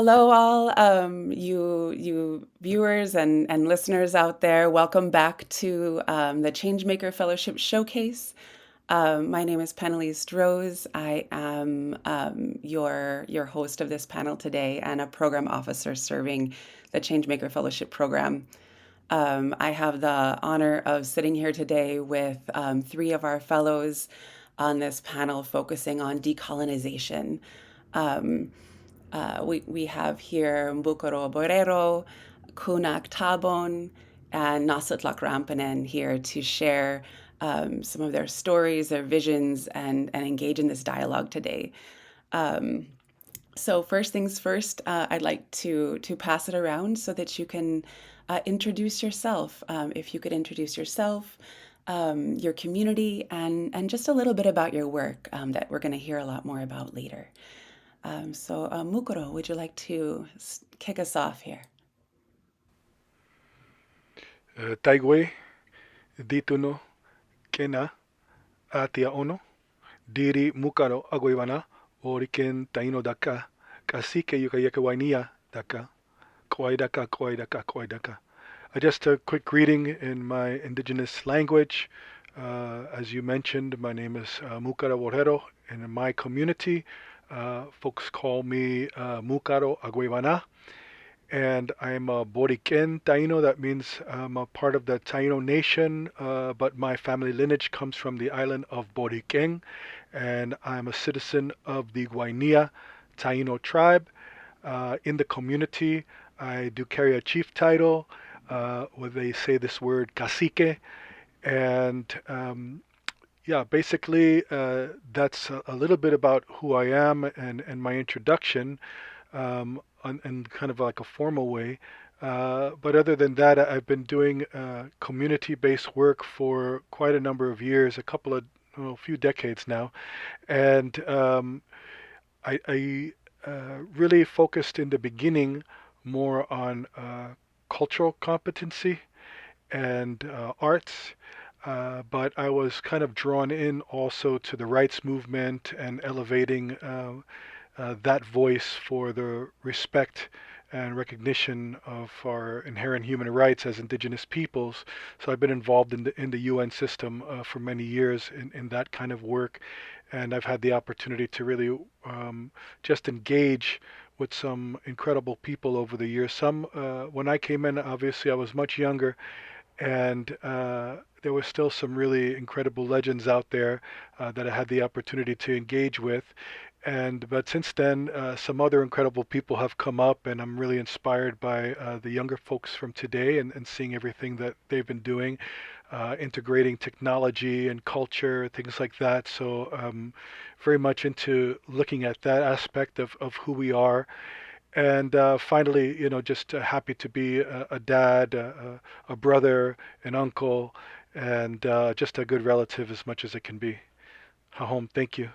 Hello, all you viewers and listeners out there. Welcome back to the Changemaker Fellowship Showcase. My name is PennElys Droz. I am your host of this panel today and a program officer serving the Changemaker Fellowship program. I have the honor of sitting here today with three of our fellows on this panel focusing on decolonization. Um, we have here Múkaro Borrero, Kunaq Tahbone, and Naasalthuk Rampanen here to share some of their stories, their visions, and engage in this dialogue today. So first things first, I'd like to pass it around so that you can introduce yourself. If you could introduce yourself, your community, and just a little bit about your work that we're going to hear a lot more about later. Múkaro, would you like to kick us off here? Taigwe, dituno, kena, atia ono, diri mukaro aguivana, oriken taino daka, kasike yukayaka wainia daka, koidaka, koidaka, koidaka. Just a quick greeting in my indigenous language. As you mentioned, my name is Múkaro Borrero. In my community, folks call me Múkaro Aguivana. And I'm a Boriken Taino. That means I'm a part of the Taino nation, but my family lineage comes from the island of Boriken, and I'm a citizen of the Guainia Taino tribe. In the community, I do carry a chief title, where they say this word cacique, and yeah, basically that's a little bit about who I am and my introduction in kind of like a formal way. But other than that, I've been doing community-based work for quite a number of years, a few decades now, and I really focused in the beginning more on cultural competency and arts. But I was kind of drawn in also to the rights movement and elevating that voice for the respect and recognition of our inherent human rights as indigenous peoples. So I've been involved in the UN system for many years in that kind of work, and I've had the opportunity to really just engage with some incredible people over the years. Some when I came in, obviously I was much younger, and there were still some really incredible legends out there that I had the opportunity to engage with. And but since then, some other incredible people have come up, and I'm really inspired by the younger folks from today and seeing everything that they've been doing, integrating technology and culture, things like that. So very much into looking at that aspect of who we are. And finally, just happy to be a dad, a brother, an uncle, and just a good relative as much as it can be. Home, thank you.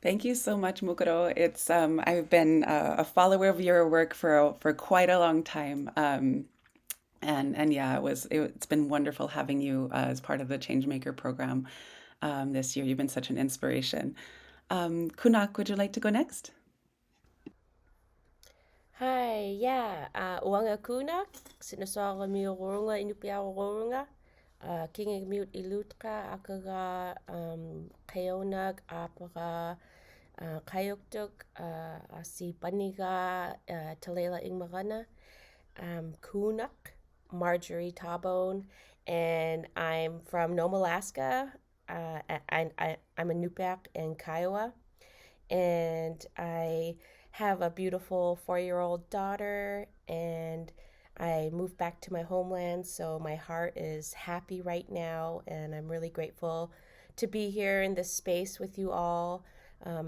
Thank you so much, Múkaro. It's I've been a follower of your work for quite a long time. And yeah, it's been wonderful having you as part of the Changemaker program this year. You've been such an inspiration. Kunaq, would you like to go next? Hi, yeah. Uanga Kunaq, sinasaga mi orunga inupia orunga. King mute ilutka akaga kaonag apaga kayoktuk si paniga talela ingmagana Kunaq, Marjorie Tahbone, and I'm from Nome, Alaska. I'm a Nupiaq and Kiowa, and I have a beautiful 4-year-old daughter, and I moved back to my homeland, so my heart is happy right now, and I'm really grateful to be here in this space with you all,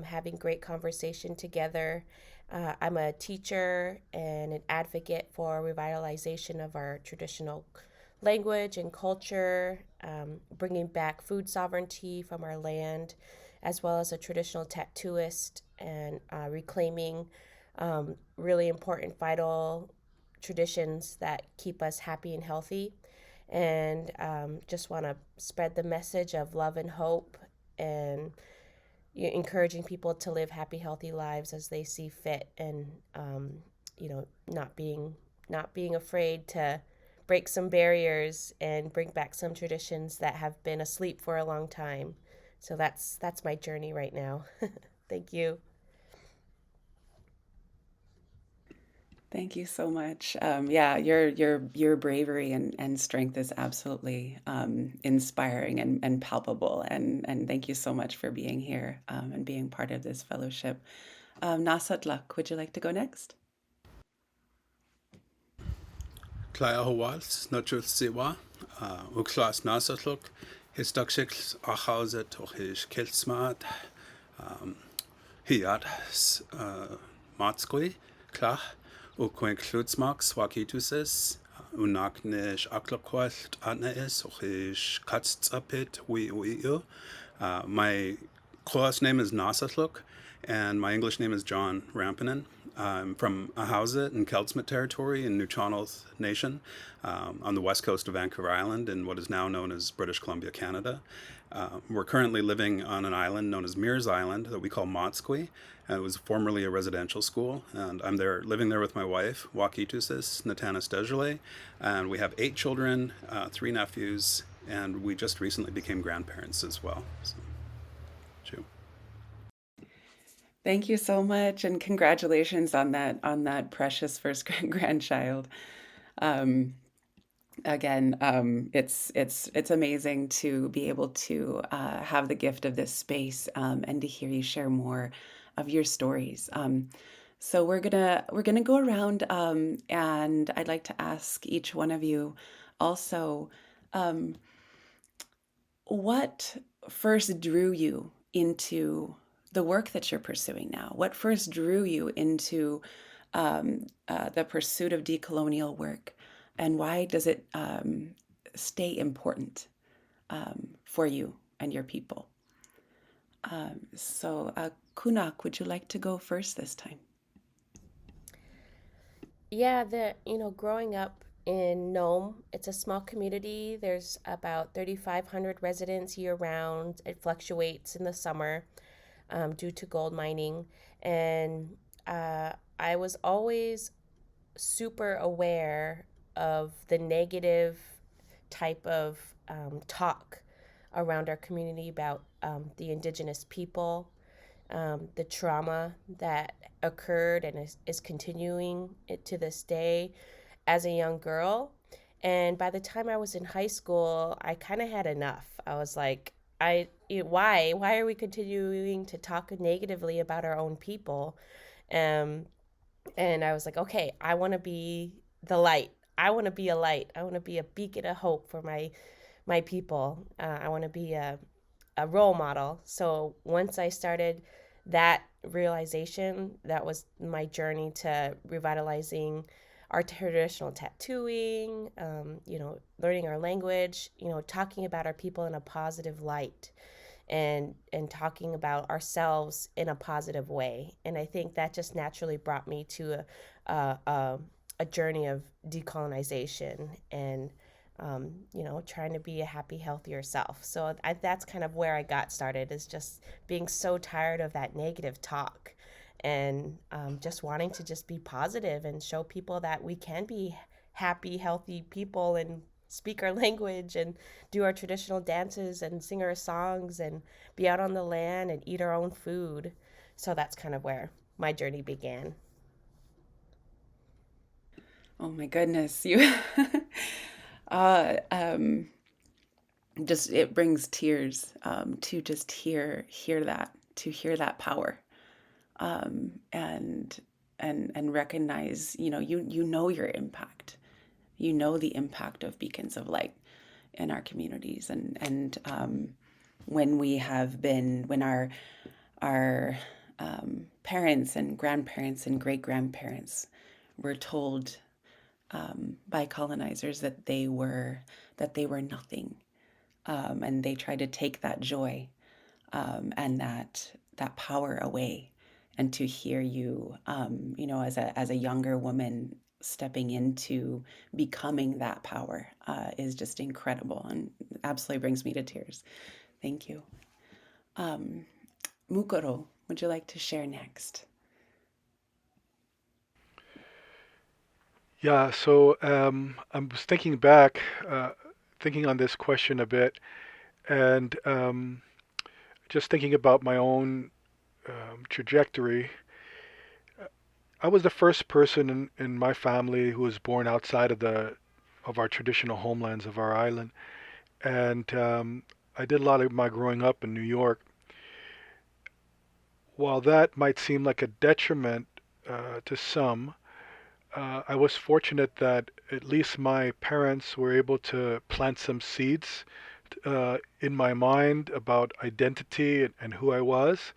having great conversation together. I'm a teacher and an advocate for revitalization of our traditional language and culture, bringing back food sovereignty from our land, as well as a traditional tattooist and reclaiming really important vital traditions that keep us happy and healthy. And just want to spread the message of love and hope, and encouraging people to live happy, healthy lives as they see fit, and not being afraid to break some barriers and bring back some traditions that have been asleep for a long time. So that's my journey right now. Thank you. Thank you so much. Yeah, your bravery and strength is absolutely inspiring and palpable. And thank you so much for being here and being part of this fellowship. Naasalthuk, would you like to go next? Claia Howals, Notruth Siwa, Uklas Naasalthuk, his Duxix Ahauzet or his Kilsmat, Hiat, Matskui, Klach, Uquink Klutzmak, Swakituses, Unaknish Aklakwalt Atneis, or his Katzapit, Ui. My class name is Naasalthuk, and my English name is John Rampanen. I'm from Ahousaht in Keltsmith territory in Nuu-chah-nulth Nation on the west coast of Vancouver Island in what is now known as British Columbia, Canada. We're currently living on an island known as Mears Island that we call Motsqui. It was formerly a residential school, and I'm living there with my wife, Wakitusis Natanis Dejale, and we have 8 children, 3 nephews, and we just recently became grandparents as well. So, Thank you so much, and congratulations on that precious first grandchild. Um, Again, it's amazing to be able to have the gift of this space and to hear you share more of your stories. So we're gonna go around, and I'd like to ask each one of you also, um, what first drew you into the work that you're pursuing now? What first drew you into the pursuit of decolonial work, and why does it stay important for you and your people? Kunaq, would you like to go first this time? Yeah, growing up in Nome, it's a small community. There's about 3,500 residents year round. It fluctuates in the summer due to gold mining. And I was always super aware of the negative type of talk around our community about the Indigenous people, the trauma that occurred and is continuing it to this day as a young girl. And by the time I was in high school, I kind of had enough. I was like, why are we continuing to talk negatively about our own people? Um, and I was like, okay, I want to be the light. I want to be a light. I want to be a beacon of hope for my people. I want to be a role model. So once I started that realization, that was my journey to revitalizing our traditional tattooing, learning our language, talking about our people in a positive light, and talking about ourselves in a positive way. And I think that just naturally brought me to a journey of decolonization and trying to be a happy, healthier self. So that's kind of where I got started, is just being so tired of that negative talk, and just wanting to just be positive and show people that we can be happy, healthy people and speak our language and do our traditional dances and sing our songs and be out on the land and eat our own food. So that's kind of where my journey began. Oh my goodness, you uh, just it brings tears to just hear that power, and and recognize, you know your impact. You know the impact of beacons of light in our communities, and when our parents and grandparents and great grandparents were told by colonizers that they were nothing, and they tried to take that joy and that power away, and to hear you, as a younger woman stepping into becoming that power is just incredible and absolutely brings me to tears. Thank you. Múkaro, would you like to share next? Yeah, so I was thinking back, thinking on this question a bit, and just thinking about my own trajectory. I was the first person in my family who was born outside of our traditional homelands of our island, and I did a lot of my growing up in New York. While that might seem like a detriment to some, I was fortunate that at least my parents were able to plant some seeds in my mind about identity and who I was.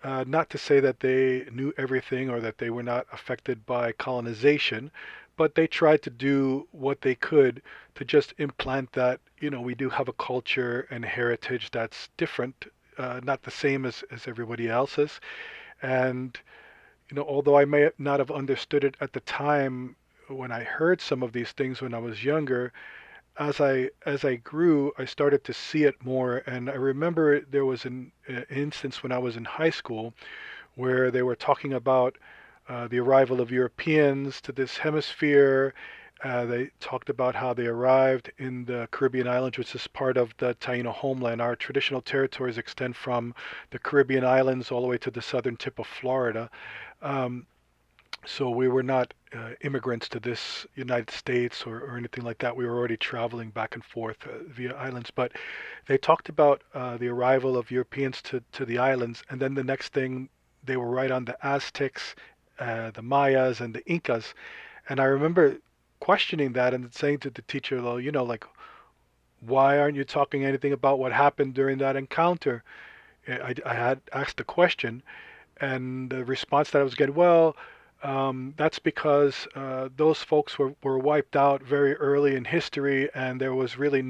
Not to say that they knew everything or that they were not affected by colonization, but they tried to do what they could to just implant that, we do have a culture and heritage that's different, not the same as everybody else's. And although I may not have understood it at the time when I heard some of these things when I was younger, as I grew, I started to see it more. And I remember there was an instance when I was in high school where they were talking about the arrival of Europeans to this hemisphere. They talked about how they arrived in the Caribbean islands, which is part of the Taino homeland. Our traditional territories extend from the Caribbean islands all the way to the southern tip of Florida. Um, so we were not immigrants to this United States or anything like that. We were already traveling back and forth via islands. But they talked about the arrival of Europeans to the islands, and then the next thing they were right on the Aztecs, the Mayas, and the Incas. And I remember questioning that and saying to the teacher, well, like, why aren't you talking anything about what happened during that encounter? I had asked the question, and the response that I was getting, well, that's because those folks were wiped out very early in history, and there was really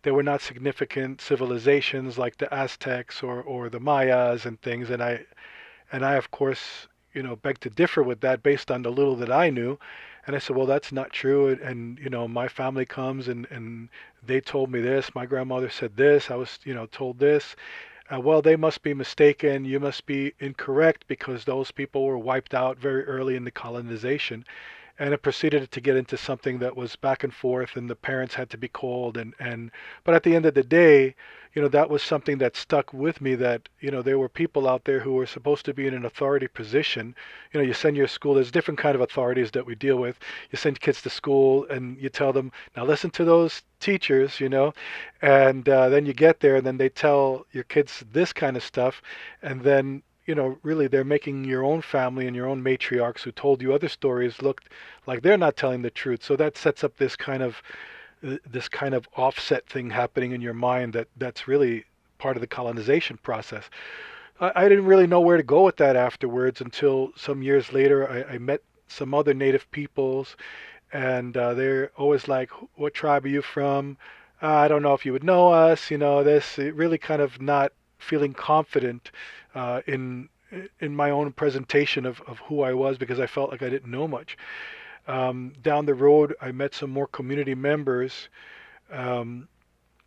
they were not significant civilizations like the Aztecs or the Mayas and things. And I of course, beg to differ with that based on the little that I knew. And I said, well, that's not true. And my family comes and they told me this. My grandmother said this. I was, told this. Well, they must be mistaken. You must be incorrect because those people were wiped out very early in the colonization. And it proceeded to get into something that was back and forth, and the parents had to be called. But at the end of the day, that was something that stuck with me. That there were people out there who were supposed to be in an authority position. You send your school. There's different kind of authorities that we deal with. You send kids to school, and you tell them, now listen to those teachers, and then you get there, and then they tell your kids this kind of stuff, and then really they're making your own family and your own matriarchs who told you other stories look like they're not telling the truth. So that sets up this kind of offset thing happening in your mind that's really part of the colonization process. I didn't really know where to go with that afterwards until some years later. I met some other native peoples, and they're always like, "What tribe are you from? I don't know if you would know us." This really kind of not feeling confident in my own presentation of who I was because I felt like I didn't know much. Down the road, I met some more community members, um,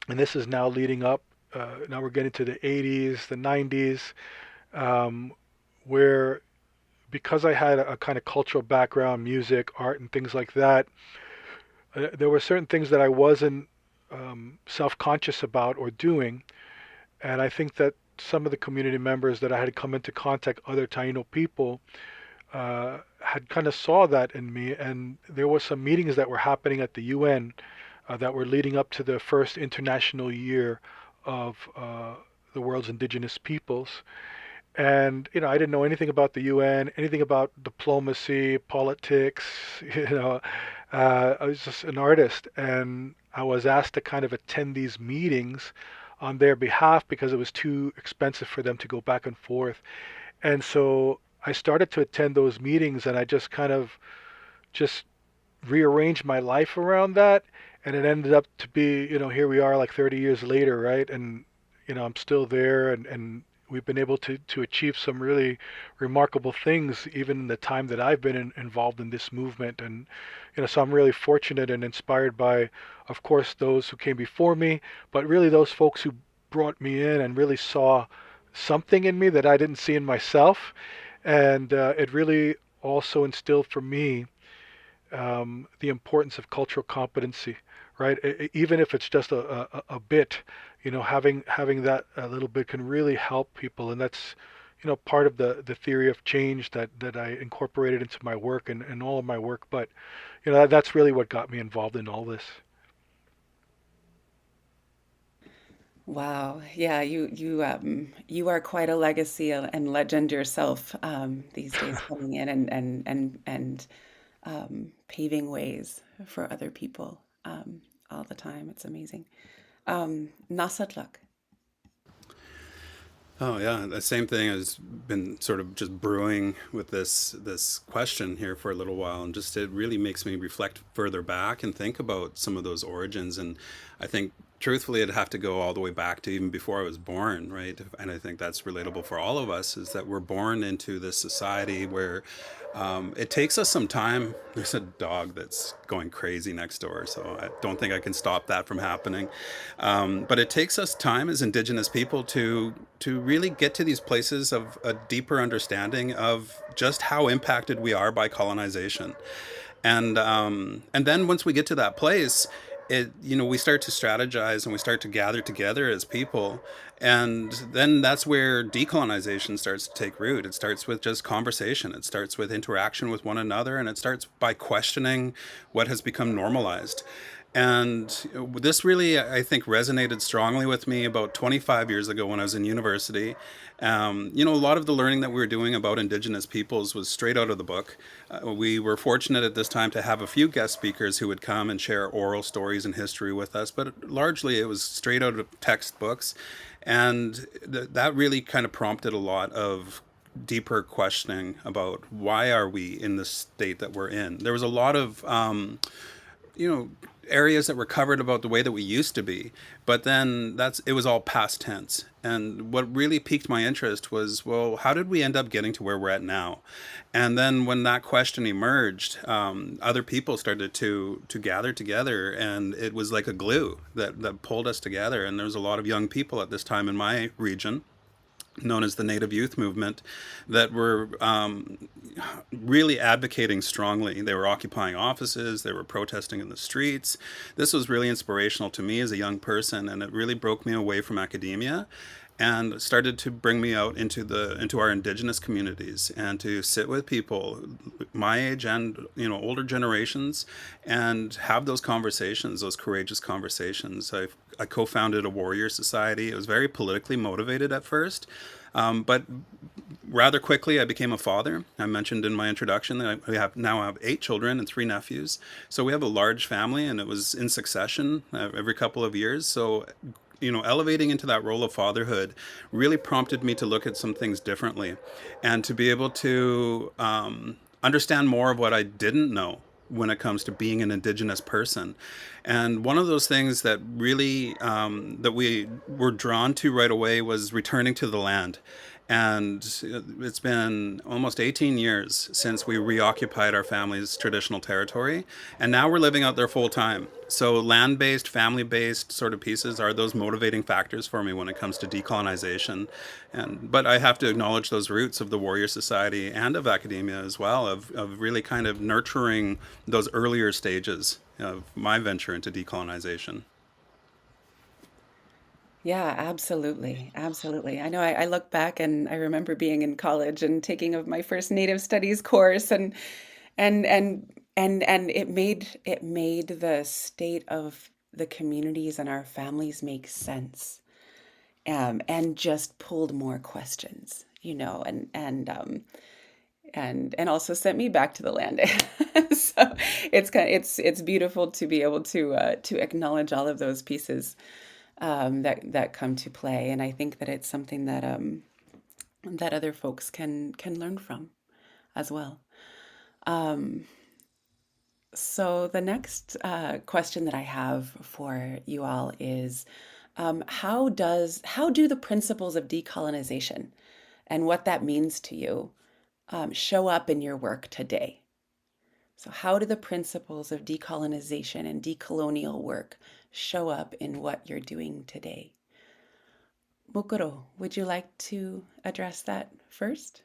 and this is now leading up. Now we're getting to the 80s, the 90s, um, where because I had a kind of cultural background, music, art, and things like that, there were certain things that I wasn't self-conscious about or doing. And I think that some of the community members that I had come into contact, other Taino people, had kind of saw that in me. And there were some meetings that were happening at the UN that were leading up to the first international year of the world's indigenous peoples. And I didn't know anything about the UN, anything about diplomacy, politics. I was just an artist, and I was asked to kind of attend these meetings on their behalf because it was too expensive for them to go back and forth. And so I started to attend those meetings, and I just kind of just rearranged my life around that, and it ended up to be, here we are like 30 years later, right? And I'm still there, and we've been able to achieve some really remarkable things even in the time that I've been involved in this movement. And so I'm really fortunate and inspired by, of course, those who came before me, but really those folks who brought me in and really saw something in me that I didn't see in myself, and it really also instilled for me the importance of cultural competency, right? Even if it's just a bit, having that a little bit can really help people, and that's part of the theory of change that I incorporated into my work and all of my work. But that's really what got me involved in all this. Wow. Yeah, you are quite a legacy and legend yourself these days, coming in and paving ways for other people all the time. It's amazing. Naasalthuk. Oh yeah, the same thing has been sort of just brewing with this question here for a little while, and just it really makes me reflect further back and think about some of those origins. And I think truthfully, it'd have to go all the way back to even before I was born, right? And I think that's relatable for all of us, is that we're born into this society where it takes us some time. There's a dog that's going crazy next door, so I don't think I can stop that from happening. But it takes us time as Indigenous people to really get to these places of a deeper understanding of just how impacted we are by colonization. And then once we get to that place, we start to strategize and we start to gather together as people, and then that's where decolonization starts to take root. It starts with just conversation, it starts with interaction with one another, and it starts by questioning what has become normalized. And this really, I think, resonated strongly with me about 25 years ago when I was in university. A lot of the learning that we were doing about Indigenous peoples was straight out of the book. We were fortunate at this time to have a few guest speakers who would come and share oral stories and history with us, but largely it was straight out of textbooks. And that really kind of prompted a lot of deeper questioning about why are we in the state that we're in. There was a lot of you know areas that were covered about the way that we used to be, but then it was all past tense. And what really piqued my interest was, well, how did we end up getting to where we're at now? And then when that question emerged, other people started to gather together, and it was like a glue that pulled us together. And there was a lot of young people at this time in my region, known as the Native Youth Movement, that were really advocating strongly. They were occupying offices, they were protesting in the streets. This was really inspirational to me as a young person, and it really broke me away from academia and started to bring me out into our Indigenous communities and to sit with people my age and older generations and have those conversations, those courageous conversations. I co-founded a warrior society. It was very politically motivated at first, but rather quickly I became a father. I mentioned in my introduction that we now have 8 children and 3 nephews, so we have a large family, and it was in succession every couple of years. So elevating into that role of fatherhood really prompted me to look at some things differently and to be able to understand more of what I didn't know when it comes to being an Indigenous person. And one of those things that really that we were drawn to right away was returning to the land. And it's been almost 18 years since we reoccupied our family's traditional territory, and now we're living out there full time. So land-based, family-based sort of pieces are those motivating factors for me when it comes to decolonization. But I have to acknowledge those roots of the warrior society and of academia as well, of really kind of nurturing those earlier stages of my venture into decolonization. Yeah, absolutely. Absolutely. I know I look back and I remember being in college and taking of my first Native Studies course, and it made the state of the communities and our families make sense. And just pulled more questions, and also sent me back to the land. So it's beautiful to be able to acknowledge all of those pieces that come to play, and I think that it's something that other folks can learn from as well. Um, so the next question that I have for you all is, how do the principles of decolonization and what that means to you show up in your work today? So how do the principles of decolonization and decolonial work show up in what you're doing today? Múkaro, would you like to address that first?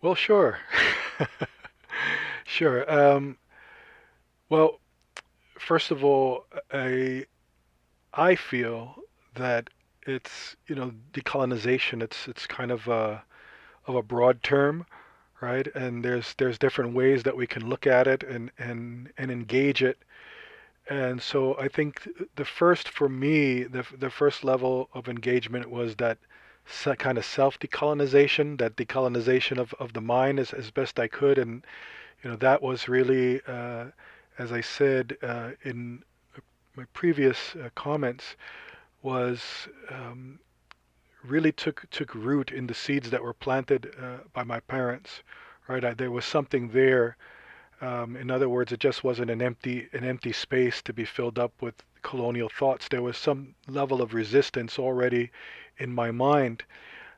Well, sure. Sure. Well, first of all, I feel that it's, decolonization. It's kind of a broad term, right? And there's different ways that we can look at it and engage it. And so I think the first for me, the first level of engagement was that kind of self-decolonization, that decolonization of the mind as best I could. And that was really, as I said in my previous comments, was really took root in the seeds that were planted by my parents. Right, there was something there. In other words, it just wasn't an empty space to be filled up with colonial thoughts. There was some level of resistance already in my mind,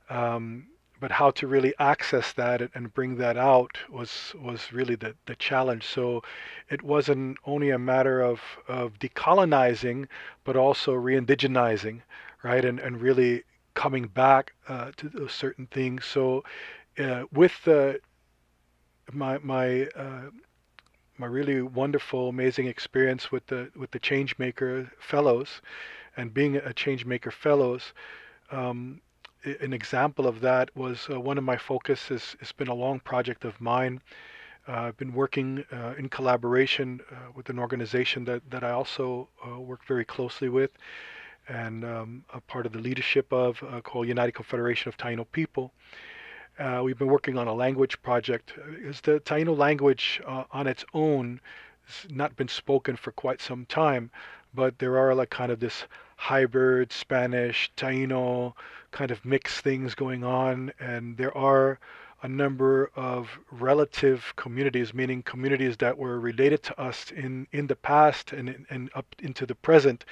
but how to really access that and bring that out was really the challenge. So it wasn't only a matter of decolonizing, but also re-indigenizing, right? And really coming back to those certain things. So with my my my really wonderful, amazing experience with the Changemaker Fellows and being a Changemaker Fellows, um, an example of that was one of my focuses. It's been a long project of mine. I've been working in collaboration with an organization that I also work very closely with and a part of the leadership of called United Confederation of Taino People. We've been working on a language project. Is the Taino language on its own has not been spoken for quite some time, but there are like kind of this hybrid Spanish, Taino kind of mixed things going on, and there are a number of relative communities, meaning communities that were related to us in the past and up into the present,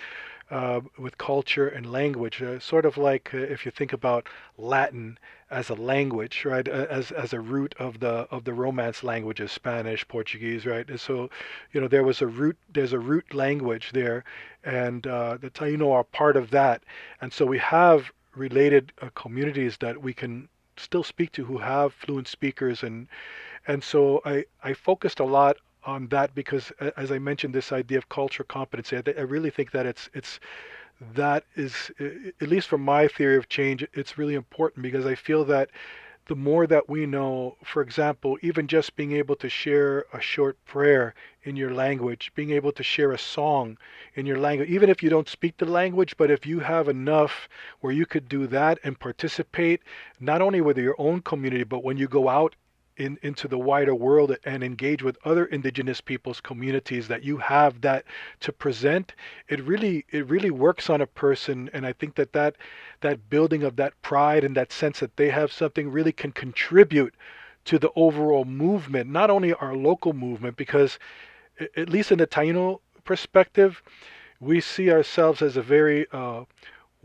with culture and language, sort of like if you think about Latin as a language, right, as a root of the Romance languages, Spanish, Portuguese, right. And so, there's a root language there, and the Taino are part of that, and so we have related communities that we can still speak to who have fluent speakers, and so I focused a lot on that because, as I mentioned, this idea of cultural competency, I really think that it's that is, at least from my theory of change, it's really important because I feel that the more that we know, for example, even just being able to share a short prayer in your language, being able to share a song in your language, even if you don't speak the language, but if you have enough where you could do that and participate, not only with your own community, but when you go out into the wider world and engage with other indigenous peoples communities that you have that to present, it really works on a person. And I think that building of that pride and that sense that they have something really can contribute to the overall movement, not only our local movement, because at least in the Taino perspective, we see ourselves as a very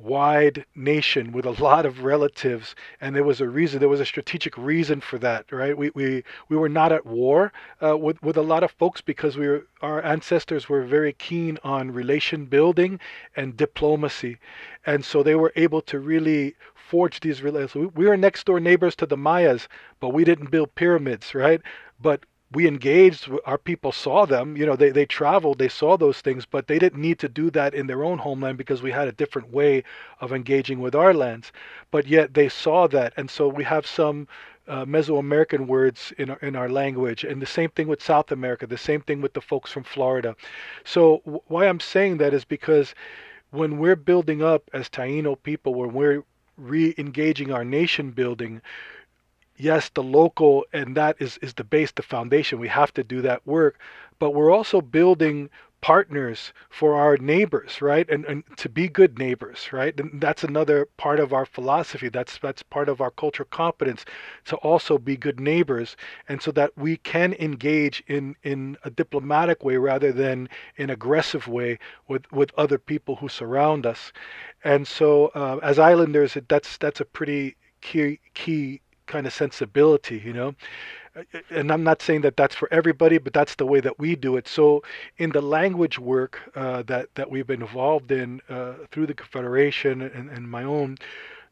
wide nation with a lot of relatives, and there was a strategic reason for that, right? We were not at war with a lot of folks because our ancestors were very keen on relation building and diplomacy, and so they were able to really forge these relations. We were next door neighbors to the Mayas, but we didn't build pyramids, right? But we engaged, our people saw them, they traveled, they saw those things, but they didn't need to do that in their own homeland because we had a different way of engaging with our lands. But yet they saw that, and so we have some Mesoamerican words in our language, and the same thing with South America, the same thing with the folks from Florida. So why I'm saying that is because when we're building up as Taino people, when we're re-engaging our nation building, yes, the local, and that is the base, the foundation. We have to do that work, but we're also building partners for our neighbors, right? And to be good neighbors, right? And that's another part of our philosophy. That's part of our cultural competence to also be good neighbors, and so that we can engage in a diplomatic way rather than an aggressive way with other people who surround us. And so, as islanders, that's a pretty key kind of sensibility, and I'm not saying that that's for everybody, but that's the way that we do it. So in the language work that we've been involved in through the Confederation and my own,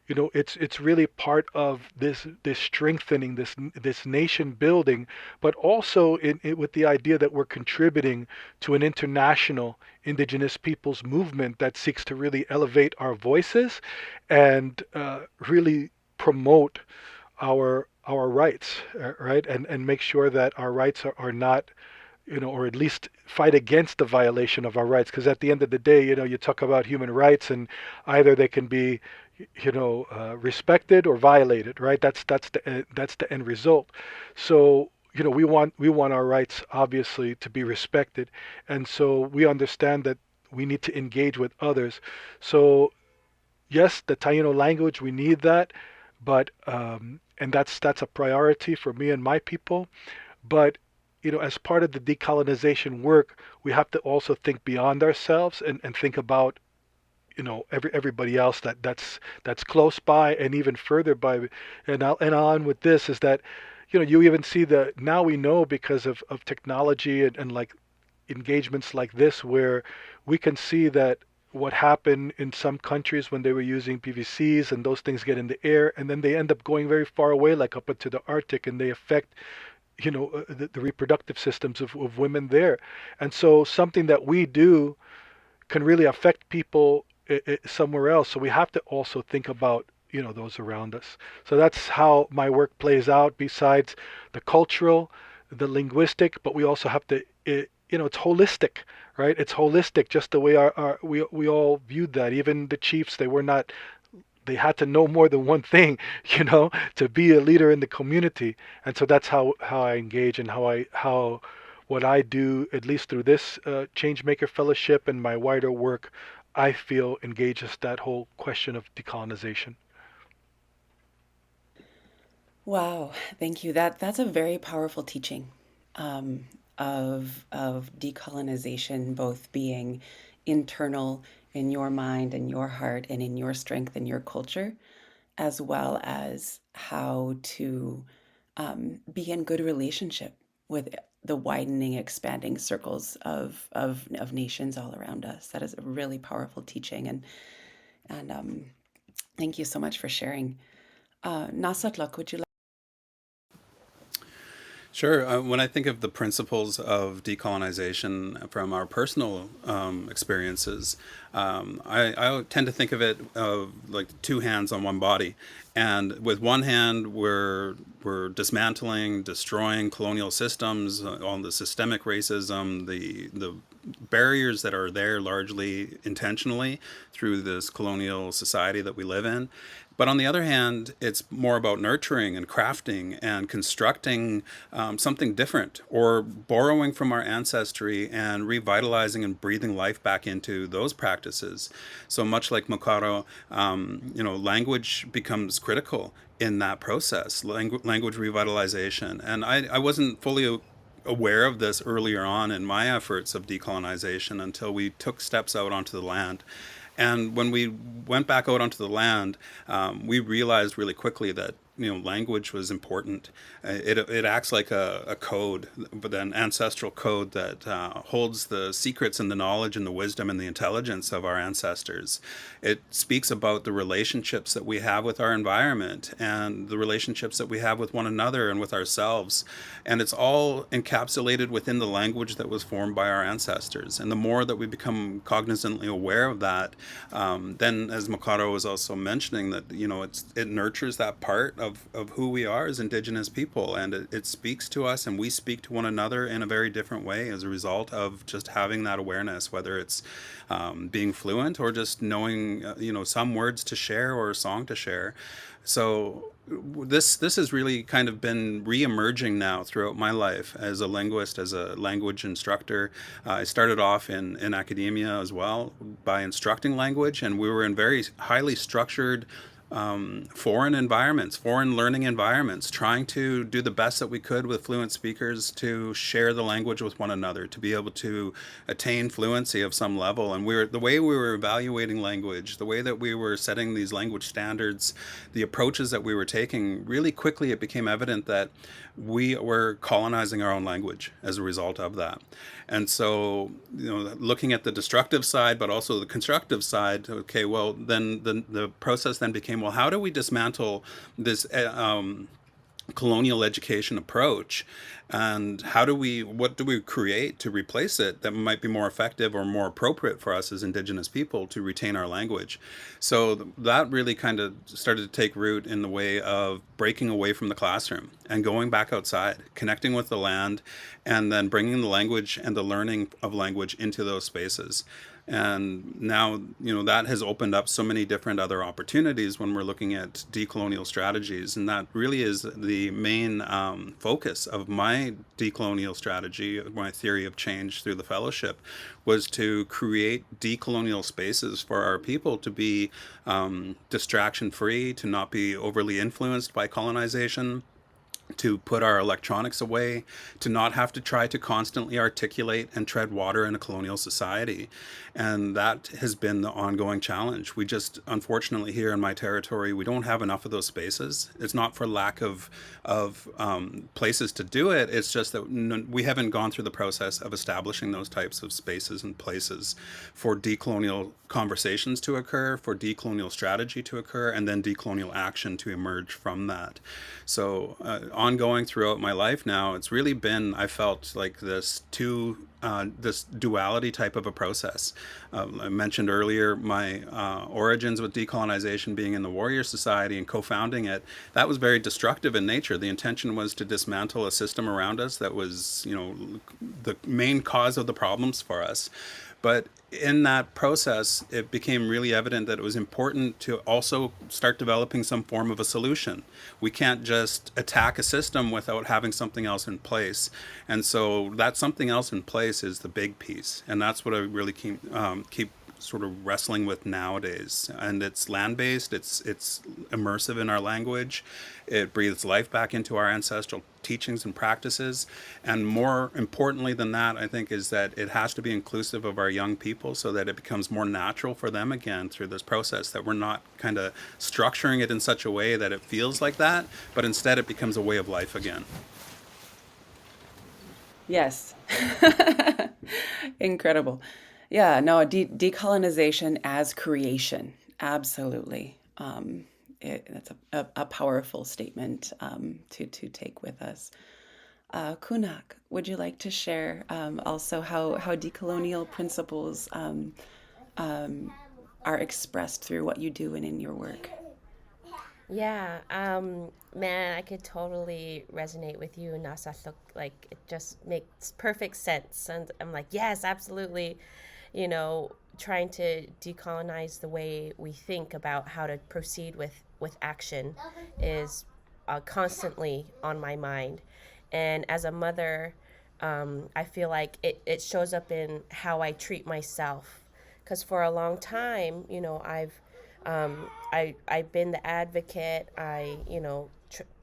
it's really part of this strengthening, this nation building, but also with the idea that we're contributing to an international Indigenous peoples movement that seeks to really elevate our voices and really promote our rights, right? And make sure that our rights are not, or at least fight against the violation of our rights. Because at the end of the day, you talk about human rights, and either they can be, respected or violated, right? That's the end result. So we want our rights obviously to be respected, and so we understand that we need to engage with others. So yes, the Taino language, we need that, but and that's a priority for me and my people. But as part of the decolonization work, we have to also think beyond ourselves and think about everybody else that's close by and even further by. And I'll end with this is that you even see the now we know because of technology and like engagements like this where we can see that what happened in some countries when they were using PVCs and those things get in the air and then they end up going very far away, like up into the Arctic, and they affect the reproductive systems of women there. And so something that we do can really affect people somewhere else. So we have to also think about those around us. So that's how my work plays out. Besides the cultural, the linguistic, but we also have to it's holistic, right? It's holistic, just the way we all viewed that. Even the chiefs, they had to know more than one thing, to be a leader in the community. And so that's how I engage and how what I do, at least through this Changemaker Fellowship and my wider work, I feel engages that whole question of decolonization. Wow, thank you. That's a very powerful teaching of decolonization, both being internal in your mind and your heart and in your strength and your culture, as well as how to be in good relationship with the widening, expanding circles of nations all around us. That is a really powerful teaching, and thank you so much for sharing. Naasalthuk, would you like? Sure. When I think of the principles of decolonization from our personal experiences, I tend to think of it of like two hands on one body. And with one hand, we're dismantling, destroying colonial systems, all the systemic racism, the barriers that are there largely intentionally through this colonial society that we live in. But on the other hand, it's more about nurturing and crafting and constructing something different, or borrowing from our ancestry and revitalizing and breathing life back into those practices. So much like Múkaro, language becomes critical in that process, language revitalization. And I wasn't fully aware of this earlier on in my efforts of decolonization until we took steps out onto the land. And when we went back out onto the land, we realized really quickly that language was important. It acts like a code, but an ancestral code that holds the secrets and the knowledge and the wisdom and the intelligence of our ancestors. It speaks about the relationships that we have with our environment and the relationships that we have with one another and with ourselves. And it's all encapsulated within the language that was formed by our ancestors. And the more that we become cognizantly aware of that, then, as Múkaro was also mentioning, that it nurtures that part of who we are as Indigenous people, and it speaks to us, and we speak to one another in a very different way as a result of just having that awareness, whether it's being fluent or just knowing some words to share or a song to share. So this has really kind of been re-emerging now throughout my life as a linguist, as a language instructor. I started off in academia as well by instructing language, and we were in very highly structured foreign environments, foreign learning environments, trying to do the best that we could with fluent speakers to share the language with one another, to be able to attain fluency of some level. And the way we were evaluating language, the way that we were setting these language standards, the approaches that we were taking, really quickly it became evident that we were colonizing our own language as a result of that. And so, looking at the destructive side, but also the constructive side, okay, well, then the process then became, well, how do we dismantle this colonial education approach, and what do we create to replace it that might be more effective or more appropriate for us as Indigenous people to retain our language? So that really kind of started to take root in the way of breaking away from the classroom and going back outside, connecting with the land, and then bringing the language and the learning of language into those spaces. And now, that has opened up so many different other opportunities when we're looking at decolonial strategies. And that really is the main focus of my decolonial strategy, my theory of change through the fellowship, was to create decolonial spaces for our people to be distraction free, to not be overly influenced by colonization, to put our electronics away, to not have to try to constantly articulate and tread water in a colonial society. And that has been the ongoing challenge. We just, unfortunately, here in my territory, we don't have enough of those spaces. It's not for lack of places to do it. It's just that we haven't gone through the process of establishing those types of spaces and places for decolonial conversations to occur, for decolonial strategy to occur, and then decolonial action to emerge from that. So ongoing throughout my life now, it's really been, I felt like this duality type of a process. I mentioned earlier my origins with decolonization being in the Warrior Society and co-founding it. That was very destructive in nature. The intention was to dismantle a system around us that was, the main cause of the problems for us. But in that process, it became really evident that it was important to also start developing some form of a solution. We can't just attack a system without having something else in place. And so that something else in place is the big piece. And that's what I really keep sort of wrestling with nowadays. And it's land-based, it's immersive in our language, it breathes life back into our ancestral teachings and practices. And more importantly than that, I think, is that it has to be inclusive of our young people so that it becomes more natural for them again through this process, that we're not kind of structuring it in such a way that it feels like that, but instead it becomes a way of life again. Yes. Incredible. Yeah, no, decolonization as creation. Absolutely. That's a powerful statement to take with us. Kunaq, would you like to share also how decolonial principles are expressed through what you do and in your work? Yeah, man, I could totally resonate with you, Naasalthuk. Like, it just makes perfect sense. And I'm like, yes, absolutely. Trying to decolonize the way we think about how to proceed with action is constantly on my mind. And as a mother, I feel like it shows up in how I treat myself. Because for a long time, I've been the advocate. I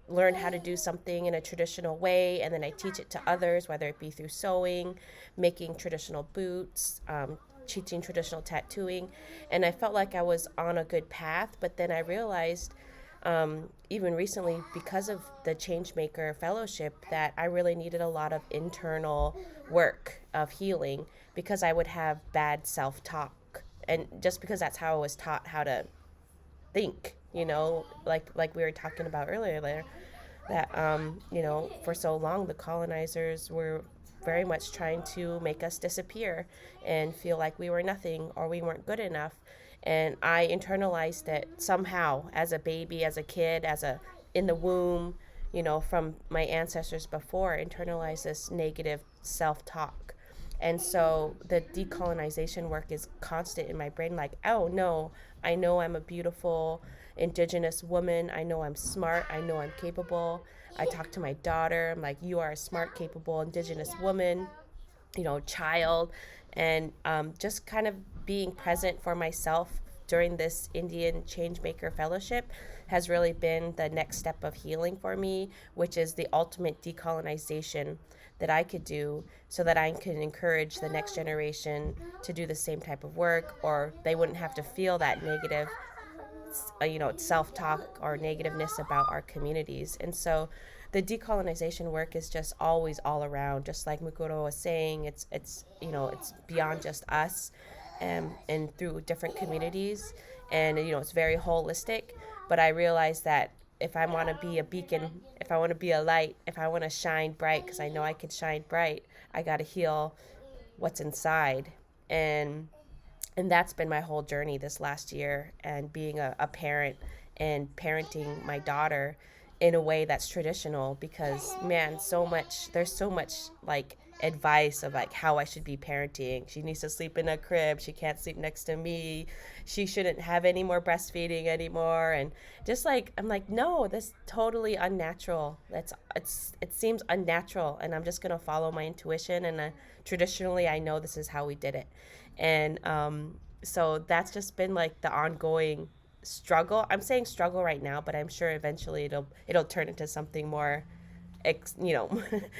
learn how to do something in a traditional way, and then I teach it to others, whether it be through sewing, making traditional boots, teaching traditional tattooing. And I felt like I was on a good path, but then I realized, even recently, because of the Changemaker Fellowship, that I really needed a lot of internal work of healing, because I would have bad self-talk. And just because that's how I was taught how to think, like we were talking about earlier there, that for so long the colonizers were very much trying to make us disappear and feel like we were nothing or we weren't good enough. And I internalized it somehow as a baby, as a kid, in the womb, from my ancestors before, internalized this negative self-talk. And so the decolonization work is constant in my brain, like, oh no, I know I'm a beautiful Indigenous woman. I know I'm smart. I know I'm capable. I talk to my daughter. I'm like, you are a smart, capable Indigenous woman, child. And just kind of being present for myself during this Indian Changemaker Fellowship has really been the next step of healing for me, which is the ultimate decolonization that I could do so that I can encourage the next generation to do the same type of work, or they wouldn't have to feel that negative self-talk or negativeness about our communities. And so the decolonization work is just always all around, just like Múkaro was saying. It's beyond just us, and through different communities, and it's very holistic. But I realized that if I want to be a beacon, if I want to be a light, if I want to shine bright, because I know I can shine bright, I got to heal what's inside. And that's been my whole journey this last year, and being a parent and parenting my daughter in a way that's traditional, because man, there's so much like advice of like how I should be parenting. She needs to sleep in a crib, she can't sleep next to me, she shouldn't have any more breastfeeding anymore, and just like I'm like, no, that's totally unnatural. It seems unnatural, and I'm just gonna follow my intuition, and traditionally I know this is how we did it. And so that's just been like the ongoing struggle. I'm saying struggle right now, but I'm sure eventually it'll turn into something more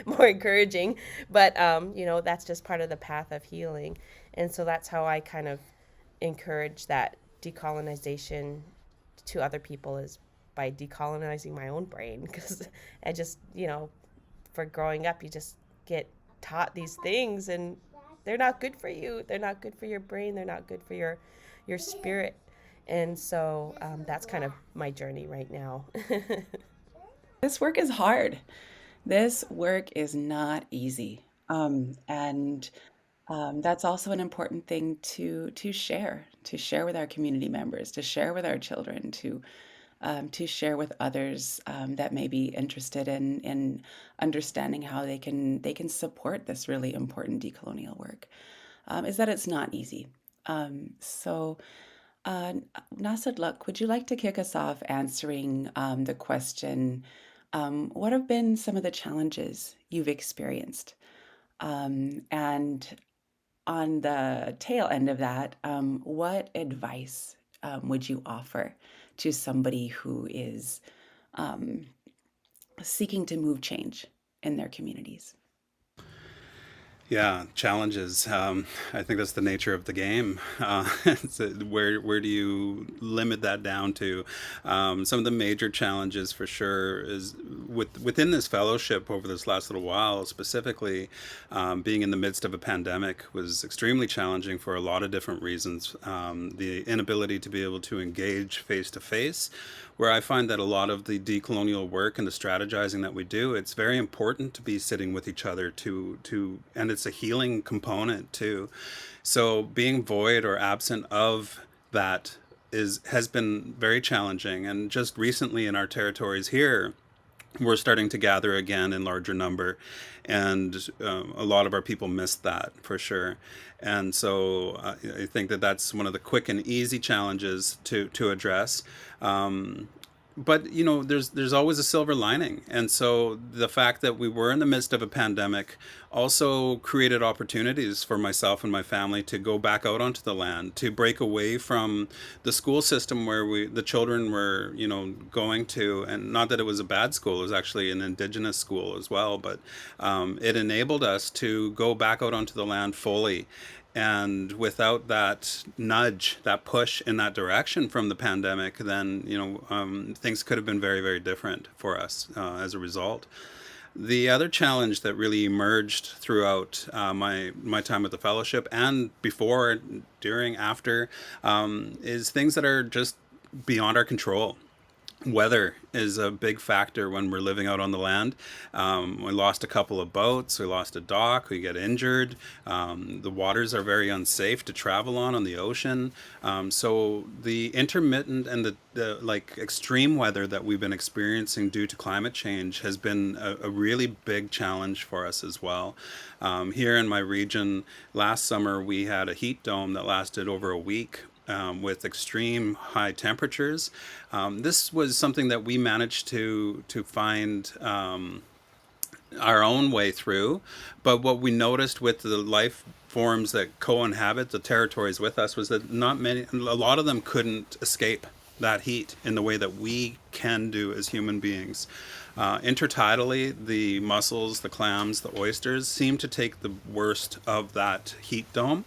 more encouraging. But that's just part of the path of healing. And so that's how I kind of encourage that decolonization to other people, is by decolonizing my own brain, because I just for growing up, you just get taught these things, and they're not good for you. They're not good for your brain. They're not good for your spirit. And so that's kind of my journey right now. This work is hard. This work is not easy. And that's also an important thing to share with our community members, to share with our children, to share with others that may be interested in understanding how they can support this really important decolonial work. Is that it's not easy. So, Naasalthuk, would you like to kick us off answering the question, what have been some of the challenges you've experienced? And on the tail end of that, what advice would you offer to somebody who is seeking to move change in their communities? Yeah, challenges. I think that's the nature of the game. So where do you limit that down to? Some of the major challenges, for sure, is within this fellowship over this last little while, specifically, being in the midst of a pandemic was extremely challenging for a lot of different reasons. The inability to be able to engage face to face, where I find that a lot of the decolonial work and the strategizing that we do, it's very important to be sitting with each other and it's a healing component too. So being void or absent of that has been very challenging. And just recently in our territories here, we're starting to gather again in larger number, and a lot of our people missed that for sure. And so I think that that's one of the quick and easy challenges to address. But there's always a silver lining, and so the fact that we were in the midst of a pandemic also created opportunities for myself and my family to go back out onto the land, to break away from the school system where the children were going to. And not that it was a bad school, it was actually an Indigenous school as well, but it enabled us to go back out onto the land fully. And without that nudge, that push in that direction from the pandemic, then things could have been very, very different for us as a result. The other challenge that really emerged throughout my time at the fellowship, and before, during, after, is things that are just beyond our control. Weather is a big factor when we're living out on the land. We lost a couple of boats, we lost a dock, we get injured. The waters are very unsafe to travel on the ocean. So the intermittent and the like extreme weather that we've been experiencing due to climate change has been a really big challenge for us as well. Here in my region, last summer we had a heat dome that lasted over a week. With extreme high temperatures. This was something that we managed to find our own way through. But what we noticed with the life forms that co-inhabit the territories with us was that a lot of them couldn't escape that heat in the way that we can do as human beings. Intertidally, the mussels, the clams, the oysters seem to take the worst of that heat dome.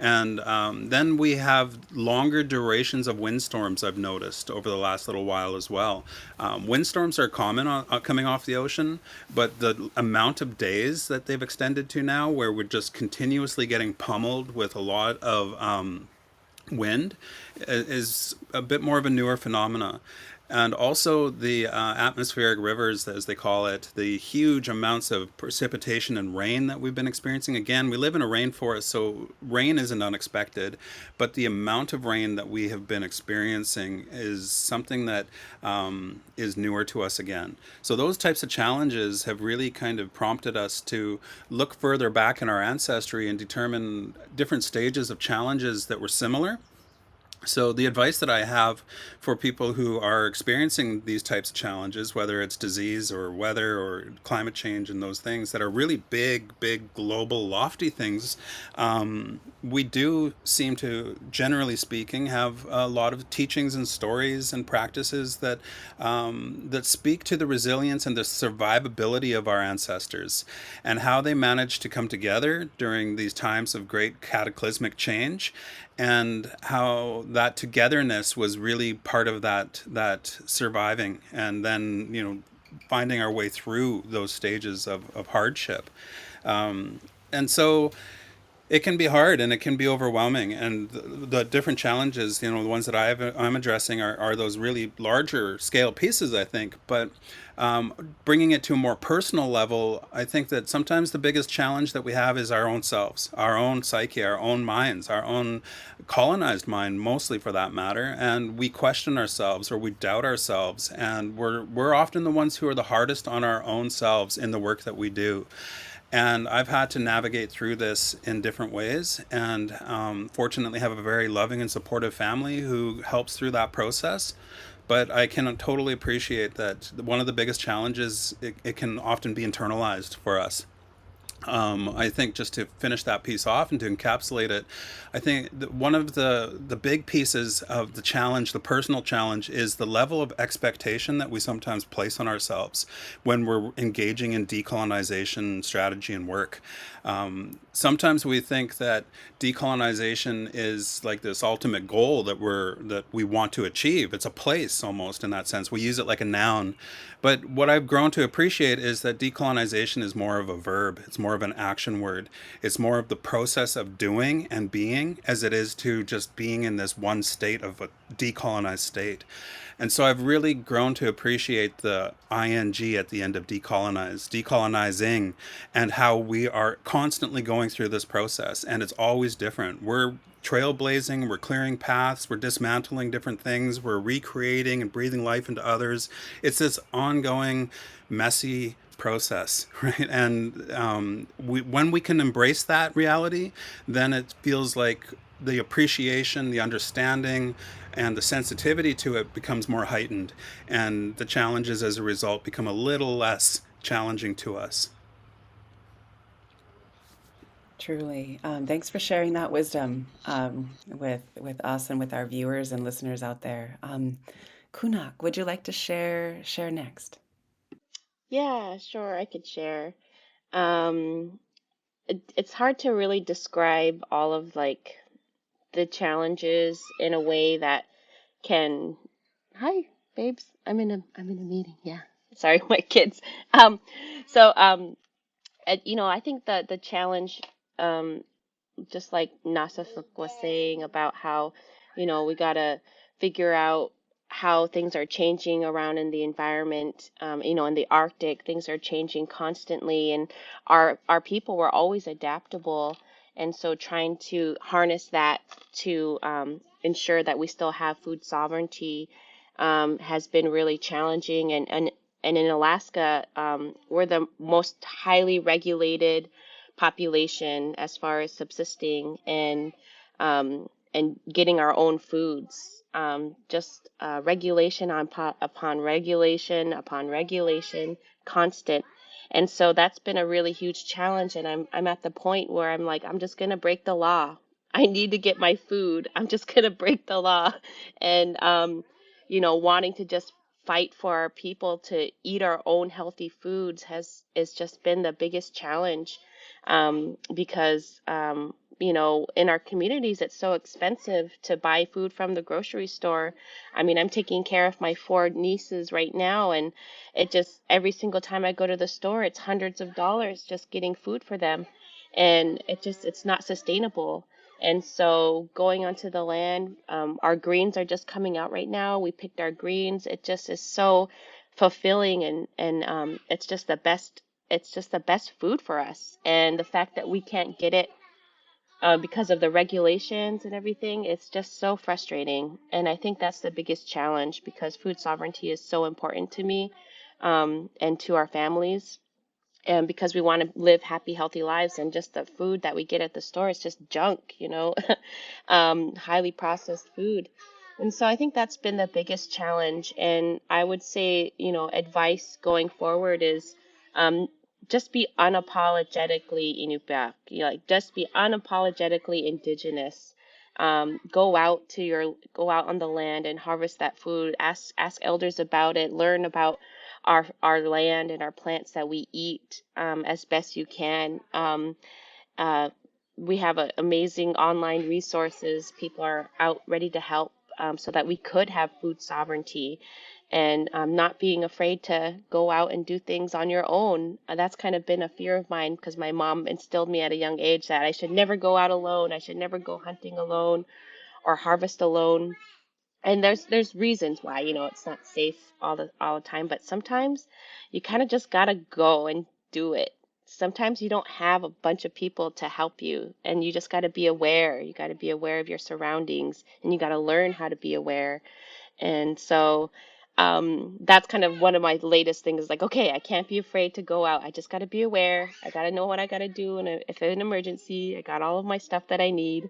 And then we have longer durations of windstorms, I've noticed, over the last little while as well. Windstorms are common coming off the ocean, but the amount of days that they've extended to now, where we're just continuously getting pummeled with a lot of wind, is a bit more of a newer phenomena. And also the atmospheric rivers, as they call it, the huge amounts of precipitation and rain that we've been experiencing. Again, we live in a rainforest, so rain isn't unexpected, but the amount of rain that we have been experiencing is something that is newer to us again. So those types of challenges have really kind of prompted us to look further back in our ancestry and determine different stages of challenges that were similar. So the advice that I have for people who are experiencing these types of challenges, whether it's disease or weather or climate change and those things that are really big, global, lofty things, we do seem to, generally speaking, have a lot of teachings and stories and practices that that speak to the resilience and the survivability of our ancestors and how they managed to come together during these times of great cataclysmic change, and how that togetherness was really part of that surviving, and then finding our way through those stages of hardship. And so it can be hard and it can be overwhelming, and the different challenges, the ones that I'm addressing are those really larger scale pieces, I think. But bringing it to a more personal level, I think that sometimes the biggest challenge that we have is our own selves, our own psyche, our own minds, our own colonized mind, mostly for that matter. And we question ourselves or we doubt ourselves, and we're often the ones who are the hardest on our own selves in the work that we do. And I've had to navigate through this in different ways, and fortunately have a very loving and supportive family who helps through that process. But I can totally appreciate that one of the biggest challenges, it can often be internalized for us. I think, just to finish that piece off and to encapsulate it, I think that one of the big pieces of the challenge, the personal challenge, is the level of expectation that we sometimes place on ourselves when we're engaging in decolonization strategy and work. Sometimes we think that decolonization is like this ultimate goal that we want to achieve. It's a place, almost, in that sense. We use it like a noun. But what I've grown to appreciate is that decolonization is more of a verb. It's more of an action word. It's more of the process of doing and being, as it is to just being in this one state of a decolonized state. And so I've really grown to appreciate the ing at the end of decolonize, decolonizing, and how we are constantly going through this process. And it's always different. We're trailblazing, we're clearing paths, we're dismantling different things, we're recreating and breathing life into others. It's this ongoing, messy process, right? And when we can embrace that reality, then it feels like the appreciation, the understanding, and the sensitivity to it becomes more heightened, and the challenges as a result become a little less challenging to us. Truly. Thanks for sharing that wisdom with us and with our viewers and listeners out there. Kunaq, would you like to share next? Yeah, sure, I could share. Um, it's hard to really describe all of like the challenges in a way that can. Hi, babes. I'm in a meeting. Yeah. Sorry, my kids. Um, so I think that the challenge, um, just like Naasalthuk was saying about how, we gotta figure out how things are changing around in the environment. In the Arctic, things are changing constantly, and our people were always adaptable, and so trying to harness that to ensure that we still have food sovereignty has been really challenging. And in Alaska, we're the most highly regulated population as far as subsisting and getting our own foods. Just regulation upon regulation upon regulation, constant. And so that's been a really huge challenge. And I'm at the point where I'm like, I'm just going to break the law. I need to get my food. I'm just going to break the law. And, wanting to just fight for our people to eat our own healthy foods is just been the biggest challenge. Because, in our communities, it's so expensive to buy food from the grocery store. I mean, I'm taking care of my four nieces right now, and it just every single time I go to the store, it's hundreds of dollars just getting food for them. And it's not sustainable. And so going onto the land, our greens are just coming out right now. We picked our greens. It just is so fulfilling, and it's just the best food for us. And the fact that we can't get it because of the regulations and everything, it's just so frustrating. And I think that's the biggest challenge, because food sovereignty is so important to me, and to our families. And because we want to live happy, healthy lives, and just the food that we get at the store is just junk, highly processed food. And so I think that's been the biggest challenge. And I would say, advice going forward is, um, just be unapologetically Inupiaq, like just be unapologetically indigenous. Go out on the land and harvest that food. Ask elders about it. Learn about our land and our plants that we eat, as best you can. Uh, we have amazing online resources. People are out ready to help, so that we could have food sovereignty, and not being afraid to go out and do things on your own. That's kind of been a fear of mine, because my mom instilled me at a young age that I should never go out alone. I should never go hunting alone or harvest alone. And there's reasons why, it's not safe all the time, but sometimes you kind of just gotta go and do it. Sometimes you don't have a bunch of people to help you, and you just gotta be aware. You gotta be aware of your surroundings, and you gotta learn how to be aware. And so, that's kind of one of my latest things, is like, okay, I can't be afraid to go out. I just gotta be aware. I gotta know what I gotta do, and if in an emergency, I got all of my stuff that I need.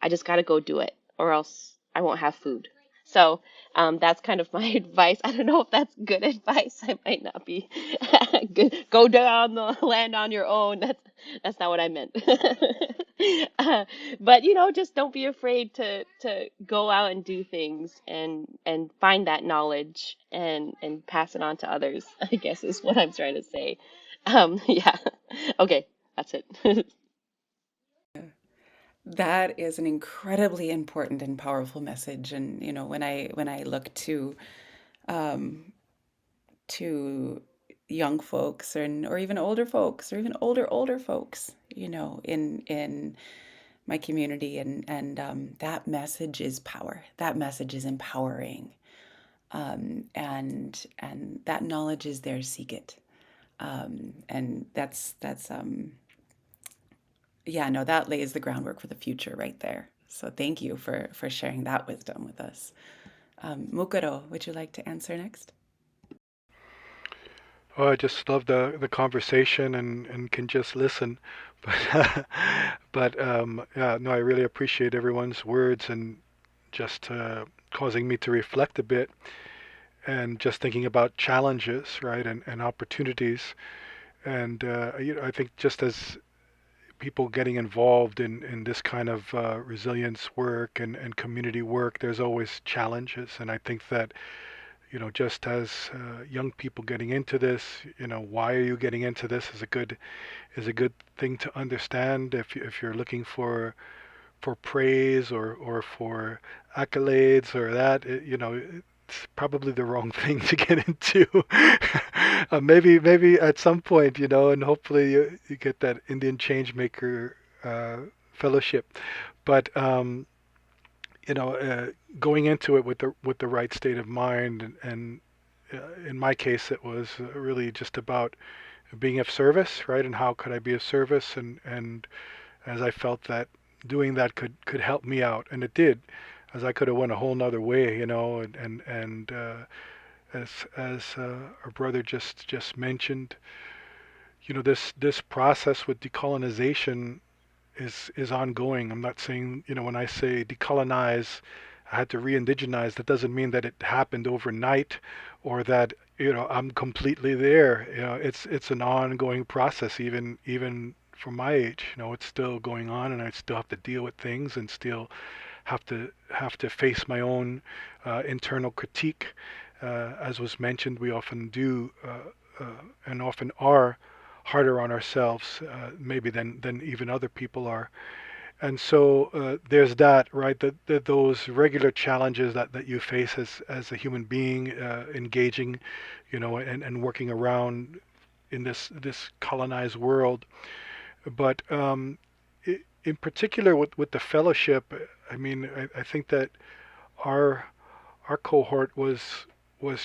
I just got to go do it, or else I won't have food. So, that's kind of my advice. I don't know if that's good advice. I might not be good. Go down the land on your own. That's not what I meant. But just don't be afraid to go out and do things, and find that knowledge, and pass it on to others, I guess is what I'm trying to say. Yeah. Okay, that's it. That is an incredibly important and powerful message. And when I look to young folks, or even older folks, or even older folks, in my community, and that message is power. That message is empowering, and that knowledge is there. Seek it, and that's yeah, no, that lays the groundwork for the future right there. So thank you for sharing that wisdom with us. Mukuro, would you like to answer next? Oh, I just love the conversation and can just listen. But yeah, no, I really appreciate everyone's words and just causing me to reflect a bit and just thinking about challenges, right, and opportunities. And I think just as people getting involved in this kind of resilience work and community work, there's always challenges. And I think that just as young people getting into this, why are you getting into this is a good thing to understand. If you're looking for praise or for accolades or that, it's probably the wrong thing to get into. Maybe at some point, and hopefully you get that Indian Changemaker fellowship. But going into it with the right state of mind, and in my case, it was really just about being of service, right? And how could I be of service? And as I felt that doing that could help me out, and it did, as I could have went a whole nother way, and as our brother just mentioned, this process with decolonization is ongoing. I'm not saying, when I say decolonize, I had to re-indigenize. That doesn't mean that it happened overnight, or that I'm completely there. It's an ongoing process, even for my age. It's still going on, and I still have to deal with things, and still have to face my own internal critique. As was mentioned, we often do and often are harder on ourselves, maybe than even other people are. And so there's that, right? That those regular challenges that you face as a human being, engaging, and working around in this colonized world. But in particular with the fellowship, I mean, I think that our our cohort was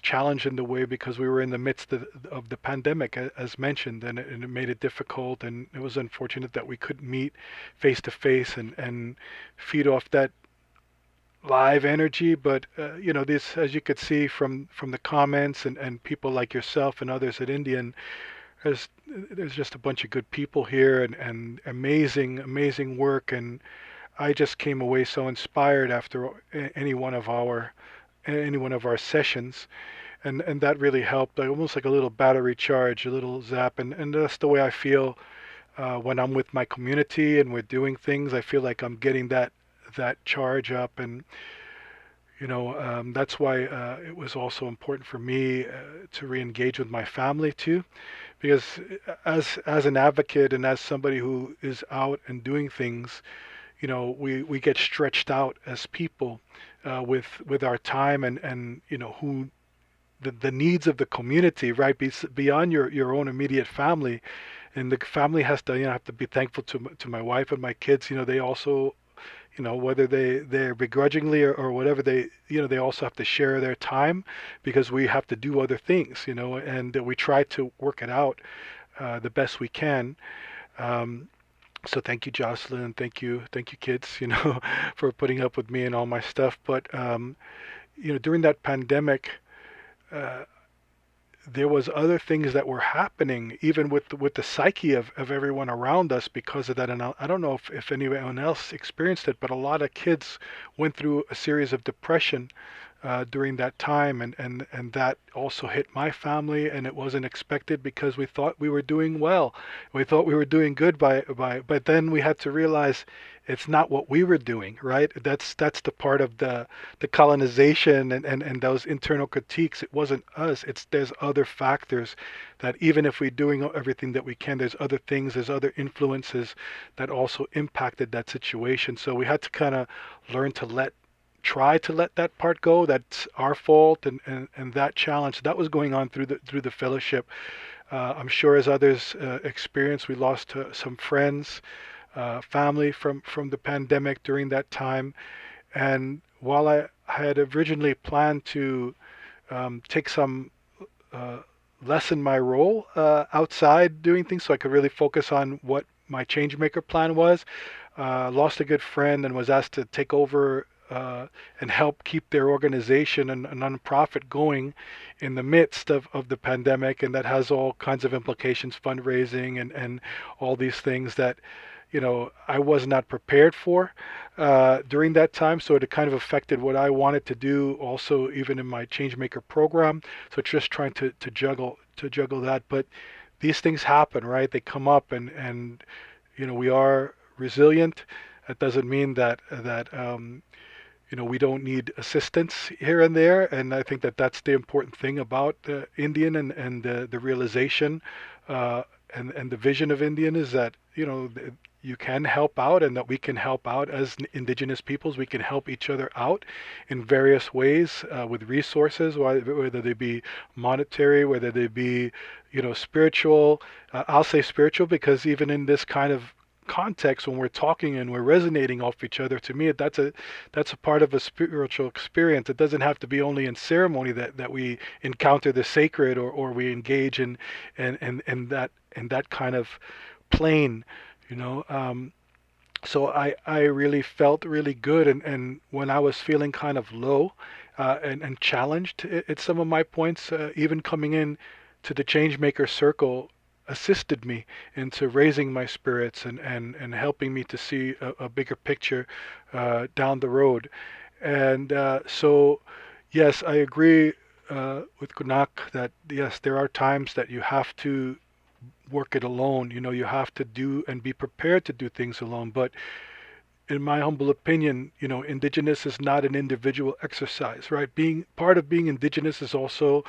challenged in the way because we were in the midst of the pandemic, as mentioned, and it made it difficult, and it was unfortunate that we couldn't meet face to face and feed off that live energy. But this, as you could see from the comments and people like yourself and others at Indian, there's just a bunch of good people here and amazing work. And I just came away so inspired after any one of our sessions, and that really helped, like almost like a little battery charge, a little zap. And that's the way I feel when I'm with my community and we're doing things. I feel like I'm getting that charge up. And that's why it was also important for me to re-engage with my family too, because as an advocate and as somebody who is out and doing things, we get stretched out as people with our time, and who the needs of the community, right? Beyond your own immediate family. And the family has to, have to be thankful to my wife and my kids. They also, whether they're begrudgingly or whatever, they also have to share their time, because we have to do other things, and we try to work it out the best we can. Um, so thank you, Jocelyn, and thank you, kids, for putting up with me and all my stuff. But during that pandemic, uh, there was other things that were happening, even with the psyche of everyone around us because of that. And I don't know if anyone else experienced it, but a lot of kids went through a series of depression during that time, and that also hit my family, and it wasn't expected because we thought we were doing well. We thought we were doing good but then we had to realize it's not what we were doing, right? That's the part of the colonization and those internal critiques. It wasn't us. There's other factors that even if we're doing everything that we can, there's other things, there's other influences that also impacted that situation. So we had to kind of learn to try to let that part go. That's our fault, and that challenge that was going on through the fellowship. I'm sure as others experienced, we lost some friends, family from the pandemic during that time. And while I had originally planned to take some lessen my role outside doing things so I could really focus on what my Changemaker plan was, lost a good friend and was asked to take over and help keep their organization and a nonprofit going in the midst of the pandemic. And that has all kinds of implications, fundraising and all these things that I was not prepared for during that time. So it kind of affected what I wanted to do also, even in my Changemaker program. So just trying to juggle that. But these things happen, right? They come up, and we are resilient. That doesn't mean that we don't need assistance here and there. And I think that's the important thing about Indian, and the realization and the vision of Indian is that you can help out, and that we can help out as indigenous peoples. We can help each other out in various ways with resources, whether they be monetary, whether they be spiritual. I'll say spiritual because even in this kind of context, when we're talking and we're resonating off each other, to me that's a part of a spiritual experience. It doesn't have to be only in ceremony that we encounter the sacred, or we engage in that kind of plane, you know. So I really felt really good, and when I was feeling kind of low and challenged at some of my points, even coming in to the Changemaker circle assisted me into raising my spirits and helping me to see a bigger picture down the road. And so, yes, I agree with Kunaq that yes, there are times that you have to work it alone. You know, you have to do and be prepared to do things alone. But in my humble opinion, you know, indigenous is not an individual exercise, right? Being part of being indigenous is also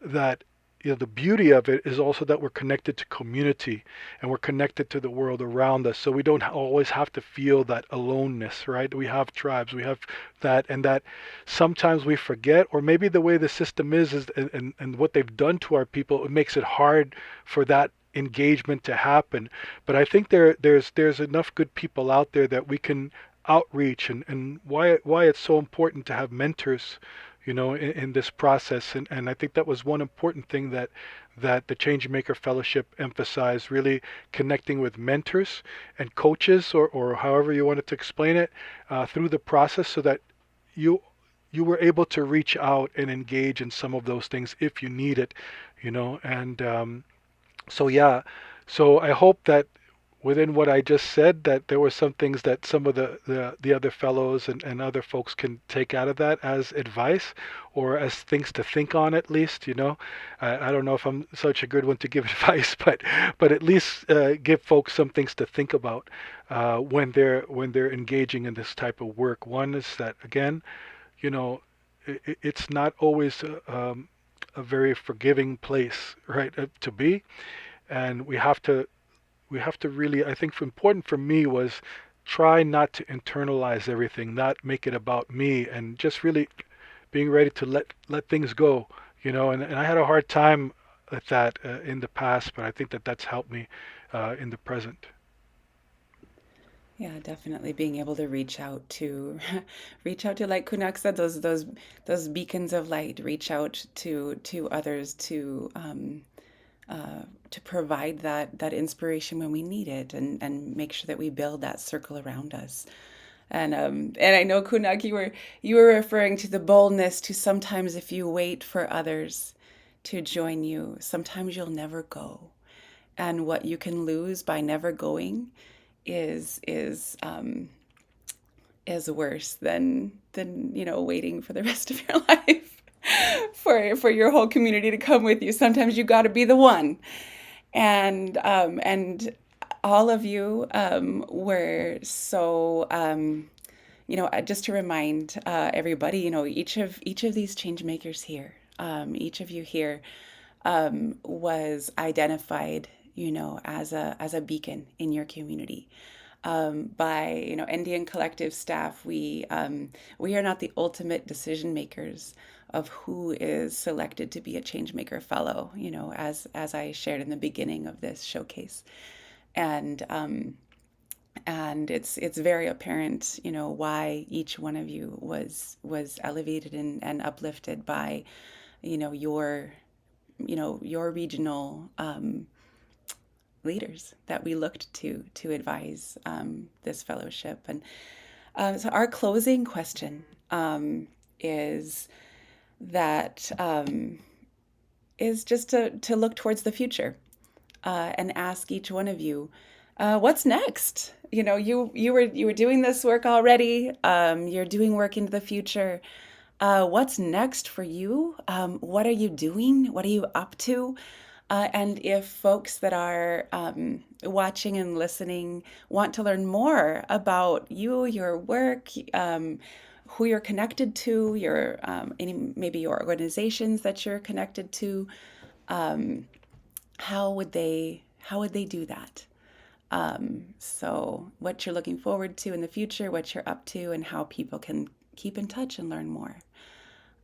that, you know, the beauty of it is also that we're connected to community and we're connected to the world around us. So we don't always have to feel that aloneness, right? We have tribes, we have that, and that sometimes we forget, or maybe the way the system is and what they've done to our people, it makes it hard for that engagement to happen. But I think there's enough good people out there that we can outreach, and why it's so important to have mentors, you know, in this process. And I think that was one important thing that the Changemaker Fellowship emphasized, really connecting with mentors and coaches, or however you wanted to explain it, through the process, so that you you were able to reach out and engage in some of those things if you need it, you know. And so yeah, so I hope that within what I just said, that there were some things that some of the other fellows and other folks can take out of that as advice or as things to think on at least, you know. I don't know if I'm such a good one to give advice, but at least give folks some things to think about when they're engaging in this type of work. One is that, again, you know, it's not always a very forgiving place, right, to be. And we have to really, I think important for me was try not to internalize everything, not make it about me, and just really being ready to let things go, you know. And I had a hard time with that in the past, but I think that that's helped me in the present. Yeah, definitely being able to reach out to reach out to, like Kunaq said, those beacons of light, reach out to others to provide that inspiration when we need it, and make sure that we build that circle around us. And I know, Kunaq, you were referring to the boldness to sometimes if you wait for others to join you, sometimes you'll never go. And what you can lose by never going is worse than waiting for the rest of your life for your whole community to come with you. Sometimes you got to be the one. And all of you were so just to remind everybody, each of these change makers here, each of you here was identified, as a beacon in your community by Indian collective staff. We are not the ultimate decision makers of who is selected to be a Changemaker Fellow. As I shared in the beginning of this showcase, and it's very apparent, why each one of you was elevated and uplifted by, your your regional leaders that we looked to advise this fellowship. And so our closing question is that is just to look towards the future and ask each one of you, what's next? You were doing this work already. You're doing work into the future. What's next for you? What are you doing? What are you up to? And if folks that are watching and listening want to learn more about you, your work, who you're connected to, maybe your organizations that you're connected to, how would they do that? So what you're looking forward to in the future, what you're up to, and how people can keep in touch and learn more.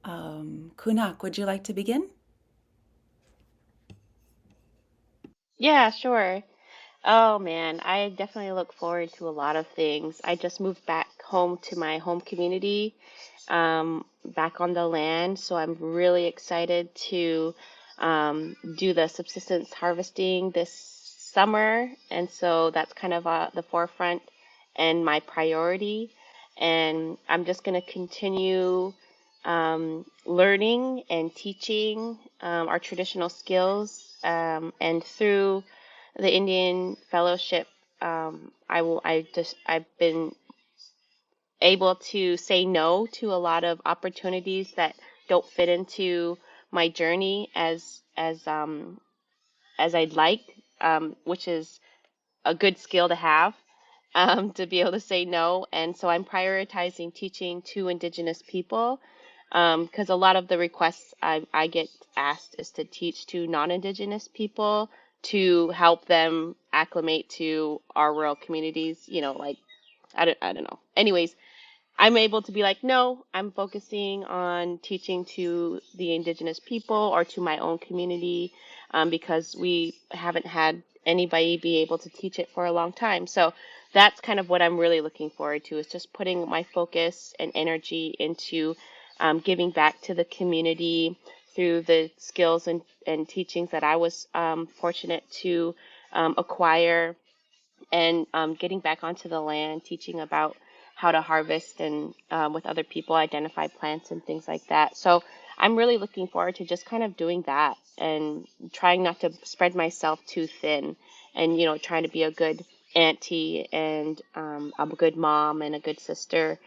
Kunaq, would you like to begin? Yeah, sure. Oh man, I definitely look forward to a lot of things. I just moved back home to my home community, back on the land, so I'm really excited to do the subsistence harvesting this summer, and so that's kind of the forefront and my priority. And I'm just going to continue learning and teaching our traditional skills, and through the Indian Fellowship, I've been able to say no to a lot of opportunities that don't fit into my journey as I'd like, which is a good skill to have, to be able to say no. And so I'm prioritizing teaching to Indigenous people, because a lot of the requests I get asked is to teach to non-Indigenous people to help them acclimate to our rural communities. Like I don't know. Anyways, I'm able to be like, no, I'm focusing on teaching to the Indigenous people or to my own community, because we haven't had anybody be able to teach it for a long time. So that's kind of what I'm really looking forward to, is just putting my focus and energy into giving back to the community through the skills and teachings that I was fortunate to acquire, and getting back onto the land, teaching about how to harvest and with other people identify plants and things like that. So I'm really looking forward to just kind of doing that and trying not to spread myself too thin, and trying to be a good auntie and a good mom and a good sister,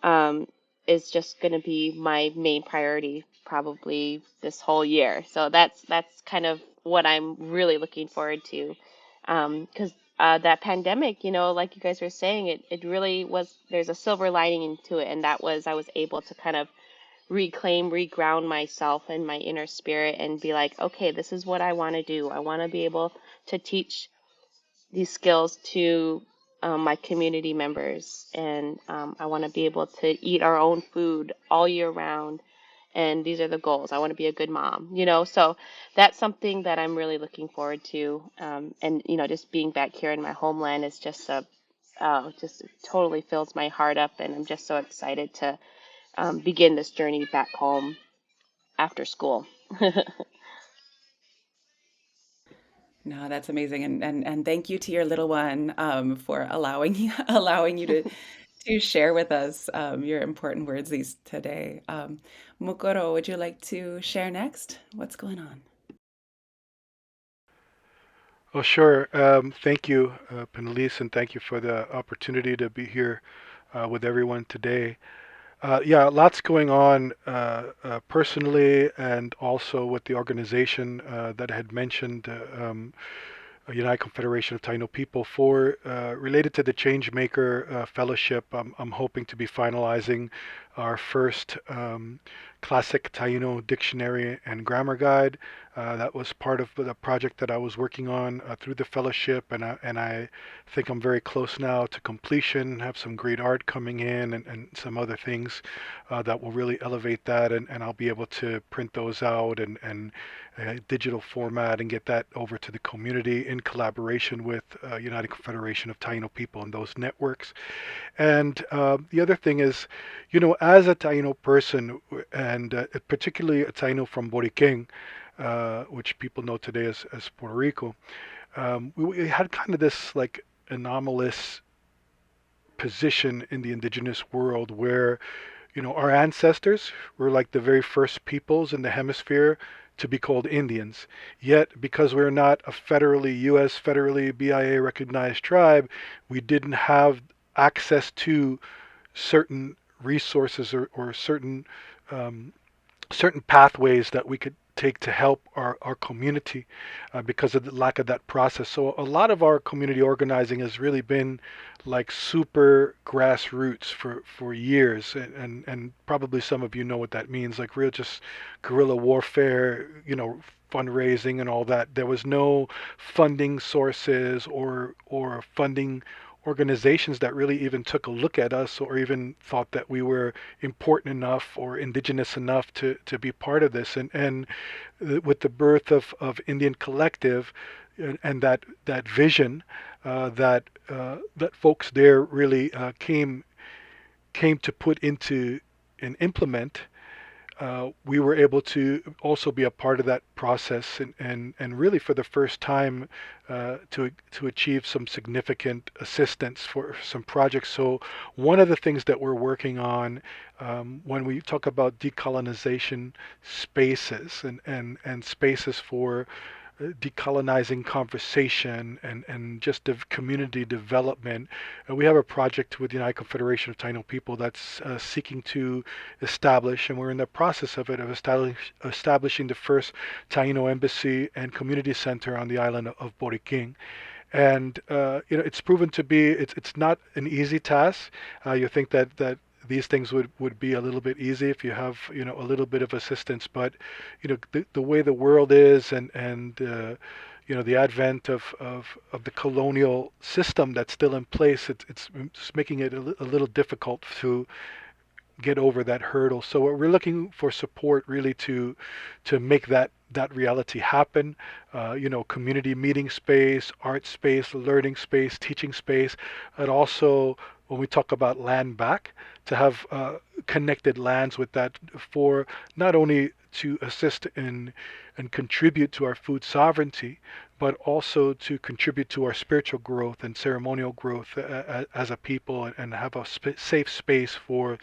um, is just going to be my main priority probably this whole year. So that's kind of what I'm really looking forward to, because that pandemic, like you guys were saying, it really was. There's a silver lining into it, and that was I was able to kind of reground myself and my inner spirit and be like, okay, this is what I want to do. I want to be able to teach these skills to my community members, and I want to be able to eat our own food all year round. And these are the goals. I want to be a good mom, so that's something that I'm really looking forward to. And just being back here in my homeland is just just totally fills my heart up, and I'm just so excited to begin this journey back home after school. No, that's amazing, and thank you to your little one for allowing allowing you to share with us your important words these today. Mukoro, would you like to share next? What's going on? Oh, sure. Thank you, PennElys, and thank you for the opportunity to be here with everyone today. Yeah, lots going on personally and also with the organization that I had mentioned, United Confederation of Taino People, for related to the Changemaker Fellowship. I'm hoping to be finalizing our first classic Taino dictionary and grammar guide. That was part of the project that I was working on through the fellowship, and I think I'm very close now to completion. Have some great art coming in, and some other things that will really elevate that, and I'll be able to print those out and digital format and get that over to the community in collaboration with United Confederation of Taino People and those networks. And the other thing is, as a Taino person, and particularly a Taino from Boriquén, which people know today as Puerto Rico, we had kind of this like anomalous position in the indigenous world where, our ancestors were like the very first peoples in the hemisphere to be called Indians. Yet, because we're not a U.S. federally BIA recognized tribe, we didn't have access to certain resources or um, certain pathways that we could take to help our community because of the lack of that process. So a lot of our community organizing has really been like super grassroots for years, and probably some of you know what that means, like real just guerrilla warfare, fundraising and all that. There was no funding sources or funding organizations that really even took a look at us or even thought that we were important enough or indigenous enough to be part of this. And with the birth of Indian Collective and that vision that folks there really came to put into and implement, we were able to also be a part of that process, and really for the first time to achieve some significant assistance for some projects. So one of the things that we're working on when we talk about decolonization spaces and spaces for decolonizing conversation and just community development. We have a project with the United Confederation of Taino People that's seeking to establish, and we're in the process of it, of establishing the first Taino embassy and community center on the island of Boriking. And it's proven to be, it's not an easy task. You think that these things would be a little bit easy if you have a little bit of assistance, but the way the world is, and the advent of the colonial system that's still in place, it's making it a little difficult to get over that hurdle. So we're looking for support really to make that reality happen. Community meeting space, art space, learning space, teaching space, and also when we talk about land back, to have connected lands with that, for not only to assist in and contribute to our food sovereignty, but also to contribute to our spiritual growth and ceremonial growth as a people, and have a safe space for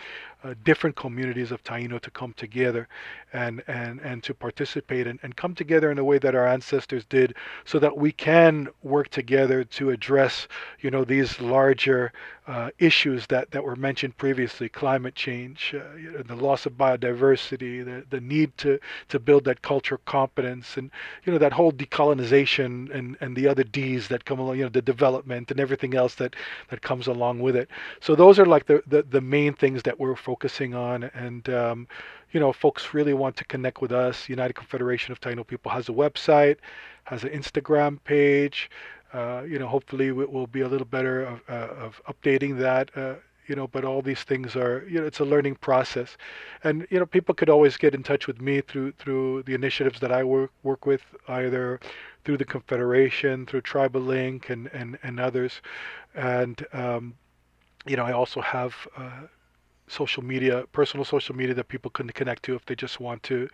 different communities of Taino to come together and to participate and come together in a way that our ancestors did, so that we can work together to address these larger issues that were mentioned previously: climate change, the loss of biodiversity, the need to build that cultural competence, and that whole decolonization and the other D's that come along, the development and everything else that comes along with it. So those are like the main things that we're focusing on. And folks really want to connect with us. United Confederation of Taino People has a website, has an Instagram page. Hopefully we'll be a little better of updating that. But all these things are, it's a learning process. And, people could always get in touch with me through the initiatives that I work with, either through the Confederation, through Tribal Link, and others. And, I also have personal social media that people can connect to if they just want to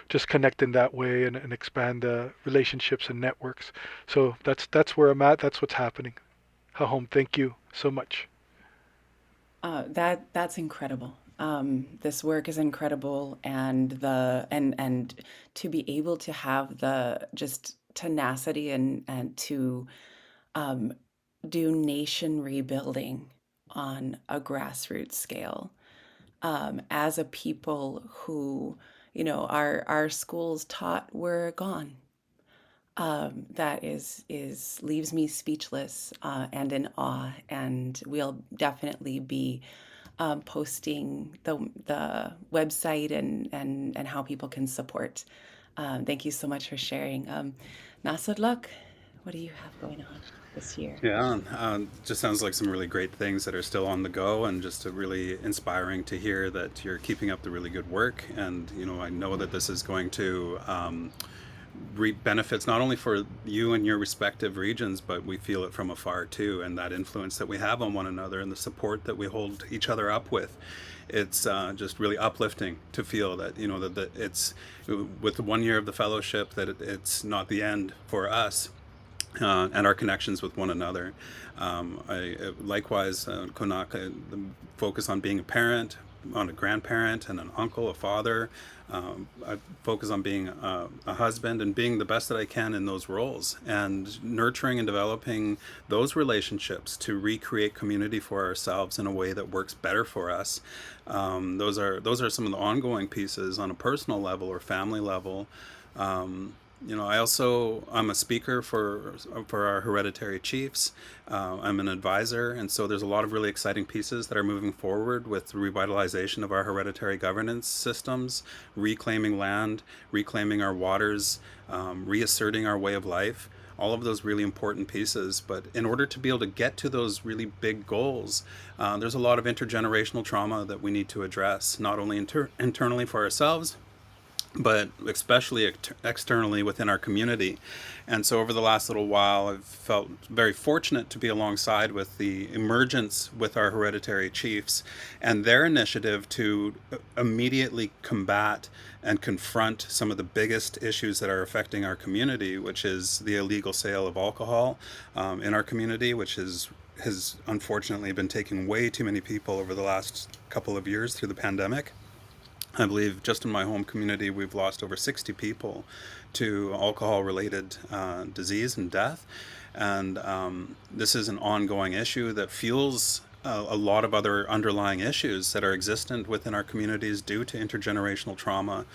just connect in that way and expand relationships and networks. So that's where I'm at. That's what's happening. Hahom, thank you so much. That's incredible. This work is incredible, and to be able to have the just tenacity and to do nation rebuilding on a grassroots scale, as a people who, our schools taught were gone. That leaves me speechless and in awe, and we'll definitely be posting the website and how people can support. Thank you so much for sharing. Naasalthuk, what do you have going on this year? Yeah, just sounds like some really great things that are still on the go, and just really inspiring to hear that you're keeping up the really good work. And I know that this is going to reap benefits not only for you and your respective regions, but we feel it from afar too, and that influence that we have on one another and the support that we hold each other up with. It's just really uplifting to feel that that it's, with 1 year of the fellowship, that it's not the end for us. And our connections with one another. Likewise, Kunaq, the focus on being a parent, on a grandparent, and an uncle, a father. I focus on being a husband and being the best that I can in those roles, and nurturing and developing those relationships to recreate community for ourselves in a way that works better for us. Those are some of the ongoing pieces on a personal level or family level. I'm a speaker for our hereditary chiefs. I'm an advisor, and so there's a lot of really exciting pieces that are moving forward with the revitalization of our hereditary governance systems, reclaiming land, reclaiming our waters, reasserting our way of life. All of those really important pieces. But in order to be able to get to those really big goals, there's a lot of intergenerational trauma that we need to address, not only internally for ourselves, but especially externally within our community. And so over the last little while, I've felt very fortunate to be alongside with the emergence with our hereditary chiefs and their initiative to immediately combat and confront some of the biggest issues that are affecting our community, which is the illegal sale of alcohol in our community, which has unfortunately been taking way too many people over the last couple of years through the pandemic. I believe just in my home community, we've lost over 60 people to alcohol-related disease and death. And this is an ongoing issue that fuels a lot of other underlying issues that are existent within our communities due to intergenerational trauma.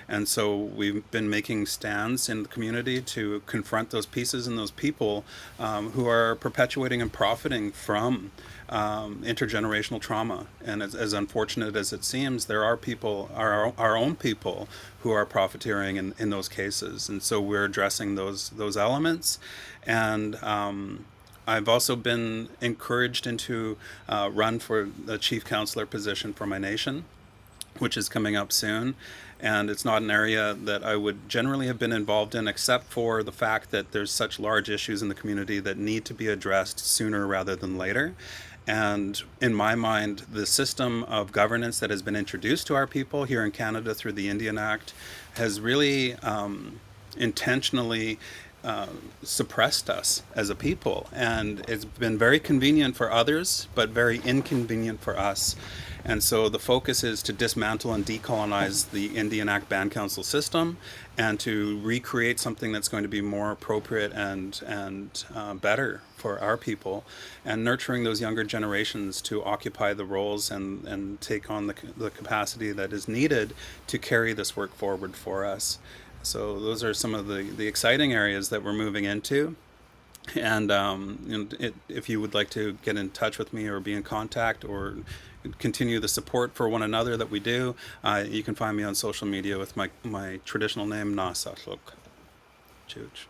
And so we've been making stands in the community to confront those pieces and those people who are perpetuating and profiting from intergenerational trauma. And as unfortunate as it seems, there are people, our own people, who are profiteering in those cases. And so we're addressing those elements. And I've also been encouraged into run for the chief counselor position for my nation, which is coming up soon. And it's not an area that I would generally have been involved in, except for the fact that there's such large issues in the community that need to be addressed sooner rather than later. And in my mind, the system of governance that has been introduced to our people here in Canada through the Indian Act has really intentionally suppressed us as a people. And it's been very convenient for others, but very inconvenient for us. And so the focus is to dismantle and decolonize the Indian Act Band Council system and to recreate something that's going to be more appropriate and better for our people, and nurturing those younger generations to occupy the roles and take on the capacity that is needed to carry this work forward for us. So those are some of the exciting areas that we're moving into. And if you would like to get in touch with me or be in contact or continue the support for one another that we do, you can find me on social media with my traditional name, Naasalthuk. Chooch.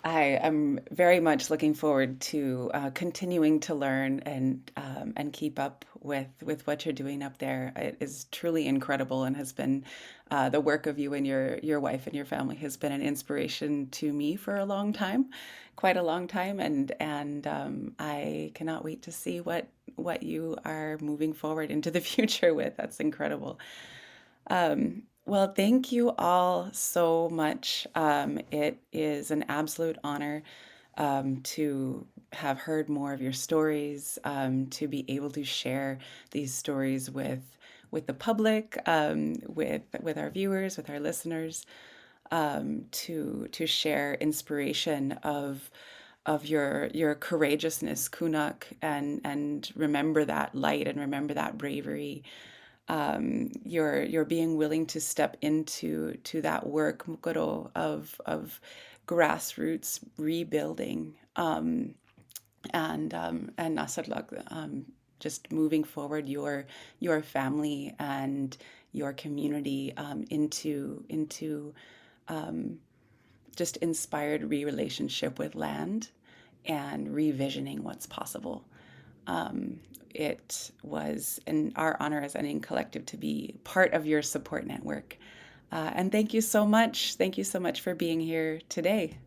I am very much looking forward to continuing to learn and keep up with what you're doing up there. It is truly incredible and has been the work of you and your wife and your family has been an inspiration to me for a long time, quite a long time, and I cannot wait to see what you are moving forward into the future with. That's incredible. Well, thank you all so much. It is an absolute honor to have heard more of your stories, to be able to share these stories with the public, with our viewers, with our listeners, to share inspiration of your courageousness, Kunaq, and remember that light and remember that bravery. You're being willing to step into that work, Mukaro, of grassroots rebuilding, and Naasalthuk, just moving forward your family and your community into just inspired re-relationship with land and revisioning what's possible. It was our honor as Ending Collective to be part of your support network. And thank you so much. Thank you so much for being here today.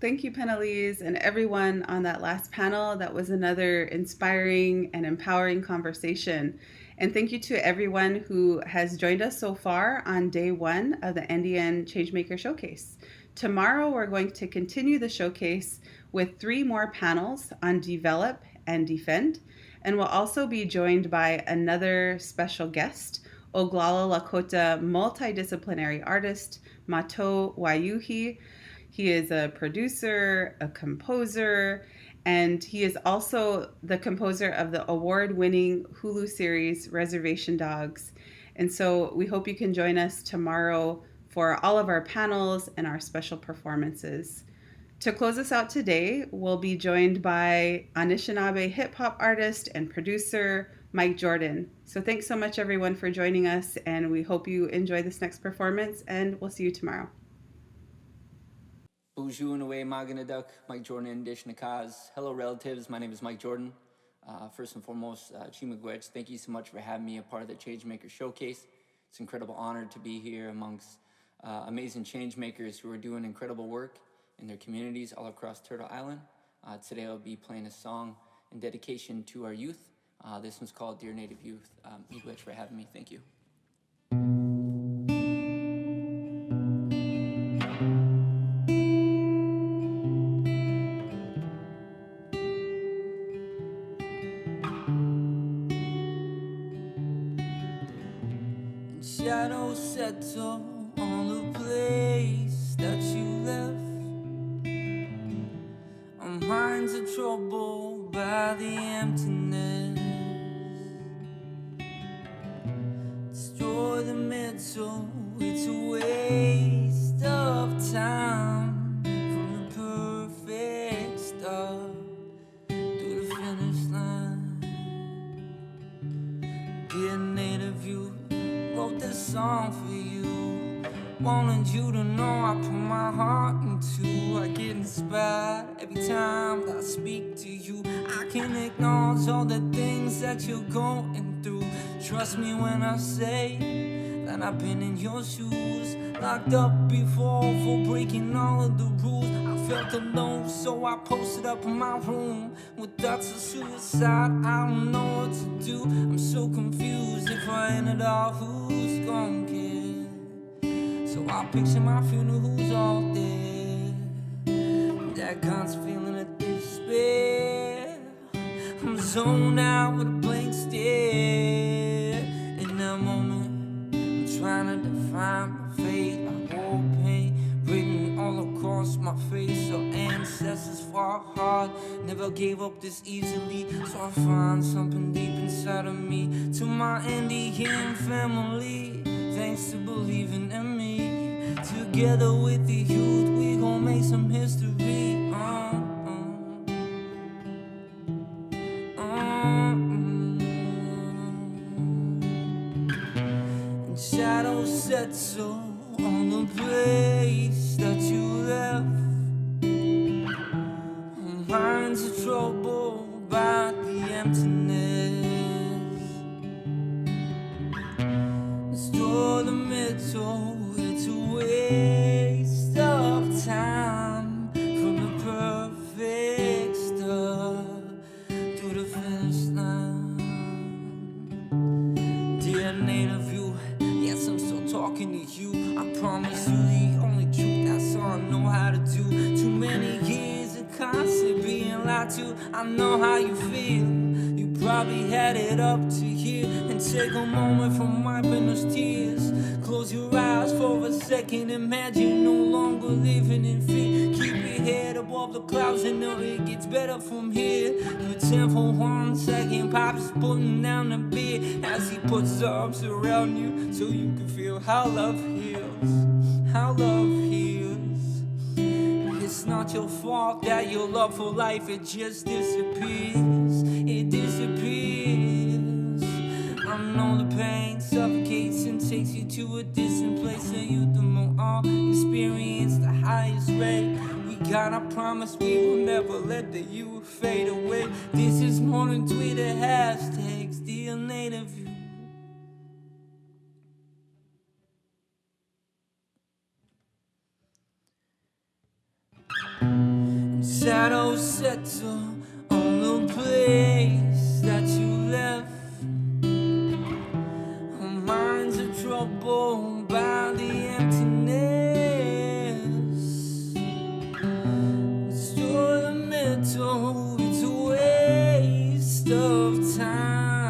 Thank you, PennElys, and everyone on that last panel. That was another inspiring and empowering conversation. And thank you to everyone who has joined us so far on day one of the Indian Changemaker Showcase. Tomorrow, we're going to continue the showcase with 3 more panels on develop and defend. And we'll also be joined by another special guest, Oglala Lakota multidisciplinary artist, Mato Wayuhi. He is a producer, a composer, and he is also the composer of the award-winning Hulu series Reservation Dogs. And so we hope you can join us tomorrow for all of our panels and our special performances. To close us out today, we'll be joined by Anishinaabe hip-hop artist and producer Mike Jordan. So thanks so much, everyone, for joining us, and we hope you enjoy this next performance, and we'll see you tomorrow. Bonjour, Nwe Maganaduk, Mike Jordan, Dish Nakaz. Hello, relatives. My name is Mike Jordan. First and foremost, Chimagwech, thank you so much for having me a part of the Changemaker Showcase. It's an incredible honor to be here amongst amazing changemakers who are doing incredible work in their communities all across Turtle Island. Today I'll be playing a song in dedication to our youth. This one's called Dear Native Youth. Miigwech for having me. Thank you. shadows settle on the place that you left. Our minds are troubled by the emptiness. Destroy the mental, it's a waste of time. From the perfect start to the finish line. Dear native, you wrote this song for you. Wanted you to know I put my heart into. I get inspired every time that I speak to you. I can acknowledge all the things that you're going through. Trust me when I say that I've been in your shoes. Locked up before for breaking all of the rules. I felt alone, so I posted up in my room with thoughts of suicide. I don't know what to do. I'm so confused. If I end it all, who's gonna care? So I picture my funeral, who's all there? That constant feeling of despair. I'm zoned out with a blank stare. In that moment, I'm trying to define my fate. I hold pain written all across my face. Our ancestors fought hard, never gave up this easily. So I find something deep inside of me. To my Indian family, thanks to believing in me. Together with the youth, we gon' make some history. And shadows settle on the place that you left. Our minds are troubled by the emptiness. Destroy the middle, it's a waste of time. From the perfect start to the finish line. Dear native you, yes I'm still talking to you. I promise you the only truth, that's all I know how to do. Too many years of constant being lied to. I know how you feel. You probably had it up to here. And take a moment from wiping those tears. Close your eyes for a second. Imagine no longer living in fear. Keep your head above the clouds and know it gets better from here. Pretend for 1 second, Pop is putting down the beer as he puts his arms around you so you can feel how love heals. How love heals. It's not your fault that your love for life, it just disappears. It disappears. I know the pain suffocates and takes you to a distant place. And you the more experience the highest rate. We got our promise, we will never let the youth fade away. This is more than Twitter hashtags, dear native you. Shadows settle on the place that you left. Our minds are troubled by the emptiness. Destroy the mental, it's a waste of time.